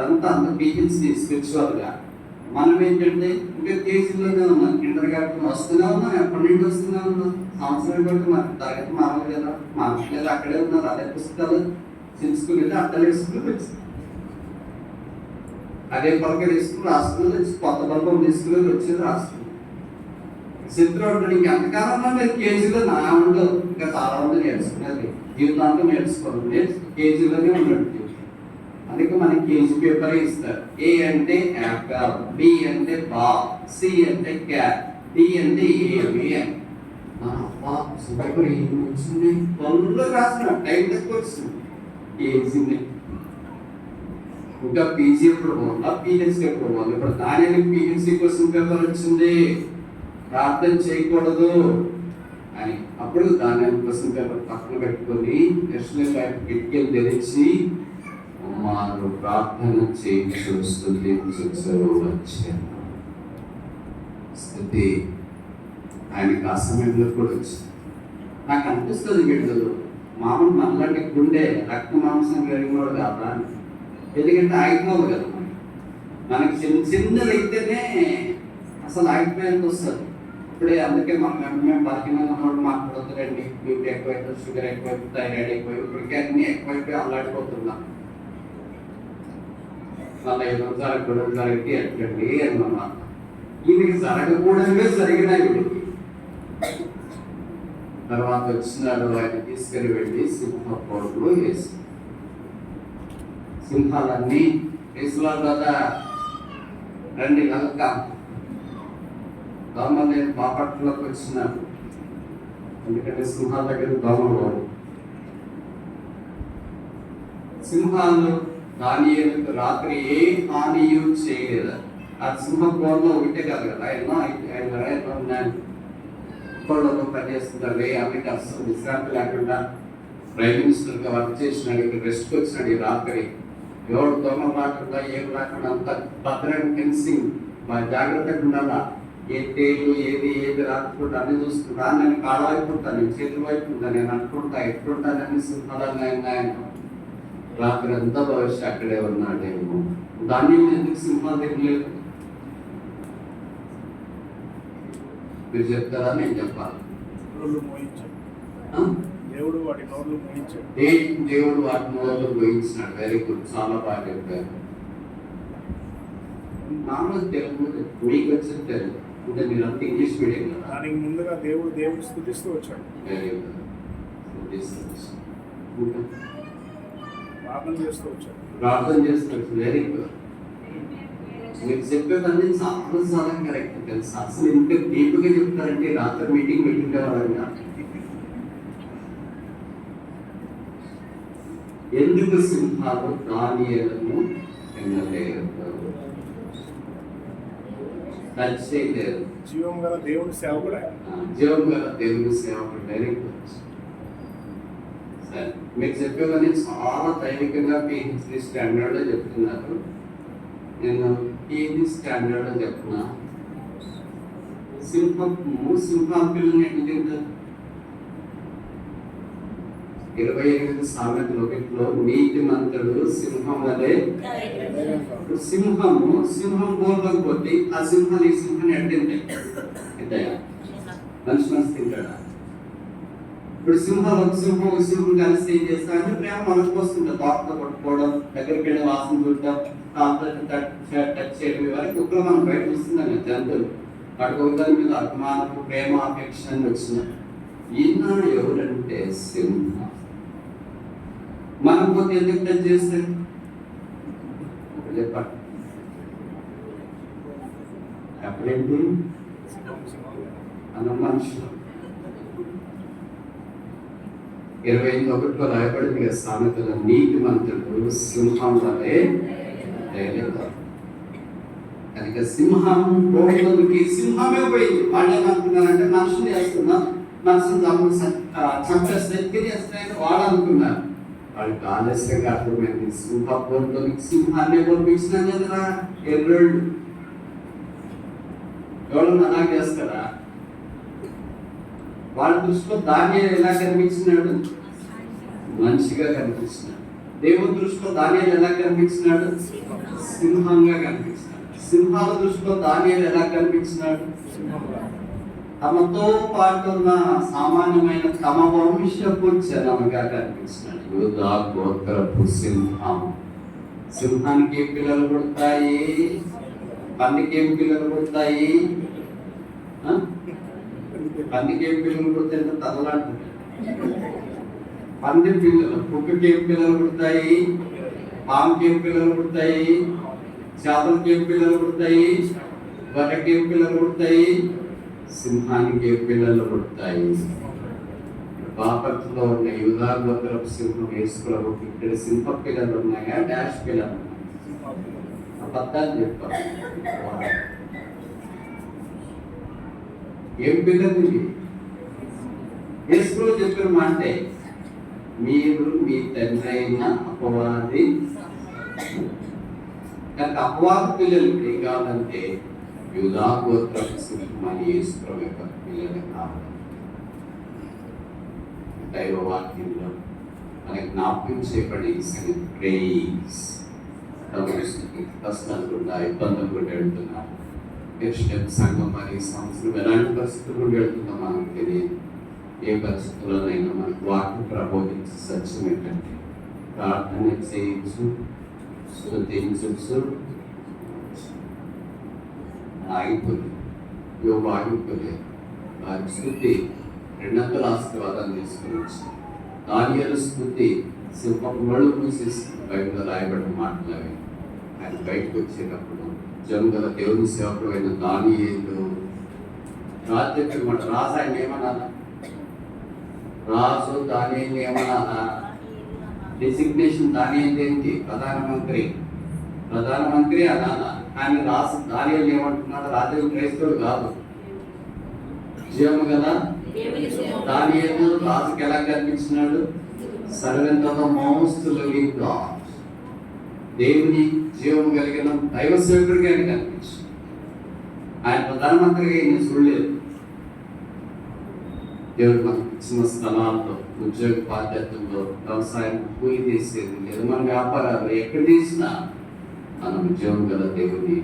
అంతా అంత పిహెచ్డీ స్పిరిచువల్గా. మనం ఏంటంటే ఇంకా కేజీలోనే ఉన్నాం, ఇంటర్ గార్డెన్ వస్తూనే ఉన్నాం, ఎప్పటి నుండి వస్తూనే ఉన్నాం. సంవత్సరం బట్టి మనకి తరగతి మామూలు కదా, మనకి లేదా అక్కడే ఉన్నారు. అదే పుస్తకాలు తెలుసుకునేది అట్టలు వేసుకుని వచ్చింది. అదే పలక వేసుకుని రాసుకుని కొత్త పలకం తీసుకుని వచ్చేది రాసుకుని. శత్రువు అంటాడు, ఇంకెంతకాలంలో మీరు కేజీలో నా ఉండదు, ఇంకా చాలా మంది నేర్చుకునేది జీవితాంతం నేర్చుకోవాలి. కేజీలోనే ఉన్నట్టు. అందుకే మనకి కేజీ పేపర్ ఇస్తారు. ఏ అంటే యాపిల్, బి అంటే బాల్, సి అంటే క్యాట్, డి అంటే ఏమి అని. పేపర్ ఏమి వచ్చింది? తొందరగా రాసిన టైం తక్కువ వచ్చింది. కేజీని ఇంకా పీజీ ఎప్పుడు పోవాలా, పిహెచ్డీ ఎప్పుడు పోవాలి? ఇప్పుడు దాని పిహెచ్డీ క్వశ్చన్ పేపర్ వచ్చింది, ప్రార్థన చేయకూడదు అని. అప్పుడు దాని క్వశ్చన్ పేపర్ పక్కన పెట్టుకొని యెరూషలేము వైపు కిటికీలు తెరిచి మారు ప్రార్థన చేయించు, స్తుతించు వచ్చాను. స్థుతి ఆయనకి ఆ సమయంలో కూడా వచ్చింది. నాకు అనిపిస్తుంది, వీళ్ళు మామూలు మనలాంటి గుండె రక్త మాంసం కలిగినోడు కాదా? ఎందుకంటే ఆగిపోదు కదా. మనకి చిన్నదైతేనే అసలు ఆగిపోయేందుకు వస్తుంది. ఇప్పుడే అందుకే మేము బతికిన మాట్లాడుతారండి, బీపీ ఎక్కువైపోయి, షుగర్ ఎక్కువైపోయి, థైరాయిడ్ ఎక్కువైపోయి, ఇప్పటికే అన్నీ ఎక్కువైపోయి అల్లాడిపోతున్నాం. మళ్ళీ 5 నిమిషాలకు 2 నిమిషాలకి ఎట్టండి అన్నమాట. ఈయనకి జరగకూడదే జరిగినాయి. తర్వాత వచ్చినాడు, ఆయన తీసుకుని వెళ్ళి సింహపోటులో వేసి సింహాలన్నీ వేసులో కదా రండి వెళ్తాం దోమ నేను బాపట్లోకి వచ్చినాను, ఎందుకంటే సింహాల దగ్గర దోమలు. సింహాలు దానియేలుకు రాత్రి ఏ హానియు చేయలేదు. ఆ సింహ కోరలో ఒకటే కాదు కదా, ఎన్నో ఉన్నాయి. కోళ్ళతో పనిచేస్తున్నారు, ఆమెకి అసలు విశ్రాంతి లేకుండా ప్రైమ్ మినిస్టర్గా వర్క్ చేసినాడు. ఇక్కడ రెస్ట్కి వచ్చినాడు ఈ రాత్రి. ఎవరు దొంగ రాకుండా ఏం రాకుండా అంత భద్రంగా ఫెన్సింగ్ జాగ్రత్తగా ఉండాలా. ఏ తేలు ఏది రాకుండా అన్ని చూసుకుంటా. నేను కాళ్ళ వైపు ఉంటాను, నేను చేతుల వైపు ఉంటాను, నేను అనుకుంటా ఎట్లుంటానని సింహాలన్నీ ఆయన రాత్రి అంతా భవిష్యత్ అక్కడే ఉన్నాడేమో. దాన్ని ఎందుకు సింహాలు తినలేదు మీరు చెప్తారా నేను చెప్పాలి? దేవుడు వాటి నోళ్ళు మోయించాడు. దేవుడు వాటి నోళ్ళు మోయించినాడు. వెరీ గుడ్, చాలా బాగా చెప్పారు. మామూలు తెలుగు మీకు వచ్చిన తెలుగు అంటే మీరు అంత ఇంగ్లీష్ మీడియం కదా. దానికి ముందుగా దేవుడు స్తుతిస్తూ వచ్చాడు, వెరీ గుడ్, ప్రార్థన చేస్తూ వచ్చాడు. ప్రార్థన చేస్తున్నాడు. Very good. మీరు చెప్పేదాన్ని చాలా కరెక్ట్ తెలుసు. అసలు ఇంత డీప్గా చెప్తారంటే రాత్రి మీటింగ్ పెట్టిండేవాళ్ళంగా. ఎందుకు సింహాలు దానియేలును తినలేదు, టచ్ చేయలేదు? జీవం గల దేవుడి సేవకుడు. జీవం గల దేవుడి సేవకుడు. Very good. సరే, మీకు చెప్పేవన్నీ చాలా దైవికంగా PhD స్టాండర్డ్లో చెప్తున్నారు. నేను PhD స్టాండర్డ్లో చెప్తున్నా. సింహం పిల్లల్ని ఎట్లా తింటారు? 28 సామెతలు 1లో నీతిమంతుడు సింహం వలె. సింహం పోకపోతే ఆ సింహాలు ఈ సింహాన్ని ఎట్టింటాయి? తింటాయా? మనిషి తింటాడా? ఇప్పుడు ఒక సింహం కలిసి ఏం చేస్తారంటే ప్రేమ మనకు వస్తుంటాం. తోటతో పట్టుకోవడం, దగ్గరికి వెళ్ళి వాసన చూడటం, టచ్ చేయడం, వరకు కుక్కలు మనం బయట వస్తుందని జంతువులు పడుకోవడానికి మీద అభిమానము, ప్రేమ, అపేక్ష అని వచ్చిన ఈనాడు ఎవరంటే సింహం. మనం పోతే ఎందుకు టచ్ చేస్తాడు చెప్పండి? అప్పుడేంటి అన్న మనుషులు 25:1 రాయబడింది కదా సామెతలో, నీతిమంతుడు సింహం వలె ధైర్యవంతుడు. కనుక సింహం పోవడానికి సింహమే పోయింది. వాళ్ళు ఏమనుకున్నారంటే మనుషులు చేస్తున్నాం, మనుషులు చంపేస్తే తిరిగేస్తాయని వాళ్ళు అనుకున్నారు. వాళ్ళకి ఆలస్యంగా అర్థమైంది. సింహాన్ని పంపించినా కదరా ఎర్రోళ్ళు. ఎవరన్నా అలా చేస్తారా? వాళ్ళ దృష్టిలో దానియేలు ఎలా కనిపించినాడు? మనిషిగా కనిపించినాడు. దేవుని దృష్టిలో దానియేలు ఎలా కనిపించినాడు? సింహంగా కనిపించినాడు. సింహాల దృష్టిలో దానియేలు ఎలా కనిపించినాడు? తమతో పాటు ఉన్న సామాన్యమైన తమ వంశపు జనముగా కనిపించినాడు. యూదా గోత్రపు సింహం. సింహానికి ఏం పిల్లలు పుడతాయి? పందికి ఏం పిల్లలు పుడతాయి? పందికి ఏం పిల్లలు పుడతాయి? తదలాంటి పంది పిల్లలు. కుక్కకి ఏం పిల్లలు పుడతాయి? పాముకి ఏం పిల్లలు పుడతాయి? చేపలకి ఏం పిల్లలు పుడతాయి? గొర్రెకి ఏం పిల్లలు పుడతాయి? సింహానికి ఏం పిల్లలు పుడతాయి? బాపట్లో ఉన్న యూదా గోత్రపు సింహం వేసుకోవడం. ఇక్కడ సింహ పిల్లలు ఉన్నాయా? డాష్ పిల్లలు ఉన్నాయా? అబద్ధాలు చెప్పారు. ఏం పిల్లలు వేసుకోలో చెప్పిన మాటే, మీరు మీ తండ్రి అయిన అపవాది. కనుక అపవాది పిల్లలు ఏం కావాలంటే యూదా గోత్రపు సింహం యేసు యొక్క పిల్లలు కావాలి. దైవ వాక్యంలో మనకి జ్ఞాపకం చేయబడి ప్రేయిస్ కష్టాలు కూడా ఇబ్బందులు కూడా వెళ్తున్నారు. క్రిస్టియన్ సంఘం మరి సంవత్సరం ఎలాంటి పరిస్థితులు కూడా వెళ్తుందో మనకు తెలియదు. ఏ పరిస్థితుల్లోనైనా మనకు వాక్యం ప్రబోధించే సత్యం ఏంటంటే ప్రార్థన చేయొచ్చు, స్తుతించు, ఆగిపోలేదు, యోబు ఆగిపోలేదు. వారి స్థుతి రెండంతల ఆశీర్వాదాన్ని తీసుకుని వచ్చింది. దానియేలు స్థుతి సింహపు నోళ్ళు మూసేస్తుంది. బైబిల్లో రాయబడిన మాటలు అవి. ఆయన బయటకు వచ్చేటప్పుడు జనుగల దేవుని సేవకుడు అయిన దానియేలు రాజ్యం మాట రాజు ఆయన ఏమన్నానా? రాజు దానియేలు ఏమన్నానా? డెసిగ్నేషన్ దానియేలు ఏంటి? ప్రధానమంత్రి అనానా? కానీ రాజు దానియేలు ఏమంటున్నాడు? రాజ్యం క్రైస్తవుడు కాదు, జీవము కదా. దానియేలు రాజుకి ఎలా కనిపించినాడు? Servant of the most living god, దేవుని జీవము కలిగిన దైవ సేవకుడిగా ఆయన కనిపించింది. ఆయన ప్రధానమంత్రిగా ఈయన చూడలేదు. దేవుడు మనకి ఇచ్చిన స్థలాల్లో, ఉద్యోగ బాధ్యతల్లో, వ్యవసాయం కూలి చేసేది లేదు, మన వ్యాపారాలు ఎక్కడ తీసినా మనం ఉద్యోగం గల దేవుని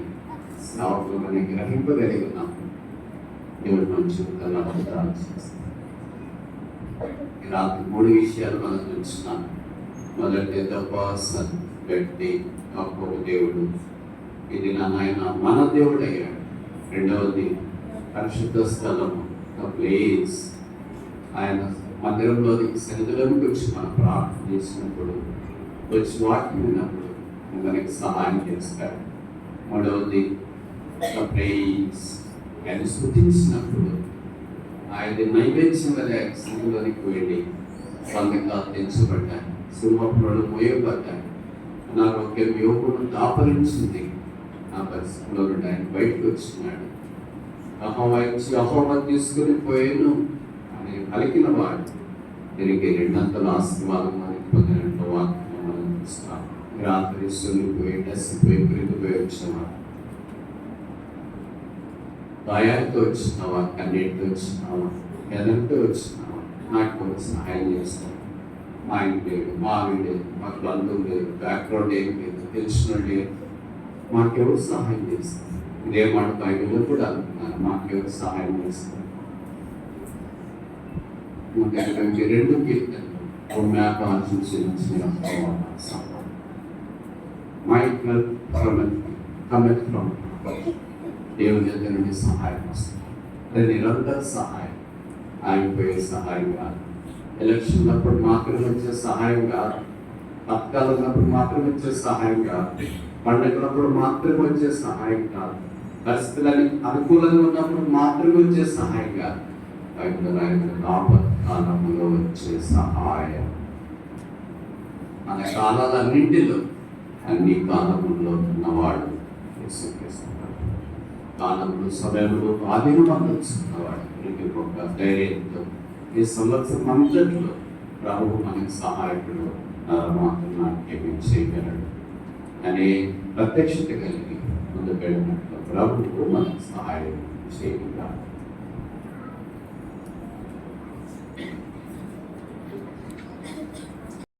సేవకులని గ్రహింపగలిగి ఉన్నాం. దేవుడు మన జీవితంలో అద్భుతాలు చేస్తాడు. ఈ రాత్రి 3 విషయాలు మనం చూస్తున్నాం. మొదటి పర్సన్, వ్యక్తి, అప్పుడు దేవుడు. ఇది నాయన మన దేవుడు అయ్యాడు. రెండవది పరిశుద్ధ స్థలము, ప్లేస్. ఆయన మందిరంలోనికి సన్నిధిలోకి వచ్చి మనం ప్రార్థన చేసినప్పుడు, వచ్చి వాక్యం విన్నప్పుడు మనకి సహాయం చేస్తాడు. మూడవది ప్రైజ్, ఆయన స్తుతించినప్పుడు ఆయన నైవేద్యం వల్ల సన్నిధిలోనికి వెళ్ళి వందకాలు తెంచబడ్డాయి, సింహపురాలు మోయబడ్డాయి. అనారోగ్యం యువకుడు దాపరించింది. ఆ పరిస్థితిలో నుండి ఆయన బయటకు వచ్చినాడు. యెహోవా తీసుకుని పోయాను అని పలికిన వాడు తిరిగి రెండంతల ఆశీర్వాదం మనకి పొందినట్లు వాక్యం మనం చూస్తాం. రాత్రి సొల్లిపోయి, డస్సిపోయి, పెరిగిపోయి వచ్చినవాడు, భయాలతో వచ్చినావా, కన్నీటితో వచ్చినావా, ఎదంతో వచ్చినావా, నాకు కొంచెం సహాయం చేస్తాను. మా ఇంటి లేదు, మా ఆవిడ లేదు, మాకు బంధువులు లేదు, బ్యాక్గ్రౌండ్ ఏం లేదు, తెలిసిన లేదు, మాకెవరు సహాయం చేస్తారు? ఇదే మాట బైబిల్లో కూడా అనుకున్నాను, మాకెవరు సహాయం చేస్తారు? 182 కీర్తనలు మేక ఆశించిన మై హెల్ప్ కమిట్ ఫ్రమ్ దేవుని దగ్గర నుండి సహాయం వస్తుంది. అది నిరంతర సహాయం, ఆగిపోయే సహాయం కాదు. ఎలక్షన్ అప్పుడు మాత్రమే వచ్చే సహాయం కాదు, పథకాలు ఉన్నప్పుడు మాత్రమే వచ్చే సహాయం కాదు, పండుగలప్పుడు మాత్రమే వచ్చే సహాయం కాదు, పరిస్థితులని అనుకూలంగా ఉన్నప్పుడు మాత్రమే వచ్చే సహాయం కాదు. కాలంలో వచ్చే సహాయం మన కాలాలన్నింటిలో, అన్ని కాలముల్లో ఉన్నవాడు కాలంలో సమయంలో ఆధీనం అందుకున్నవాడు. ప్రతి ఒక్క ధైర్యంతో ఈ సంవత్సరం అంతట్లో ప్రభువు మనకు సహాయకుడు, మాత్రం చేయగలడు అనే ప్రత్యక్షత కలిగి ముందుకు వెళ్ళినట్లు ప్రభువు మనకు సహాయం చేయగలడు.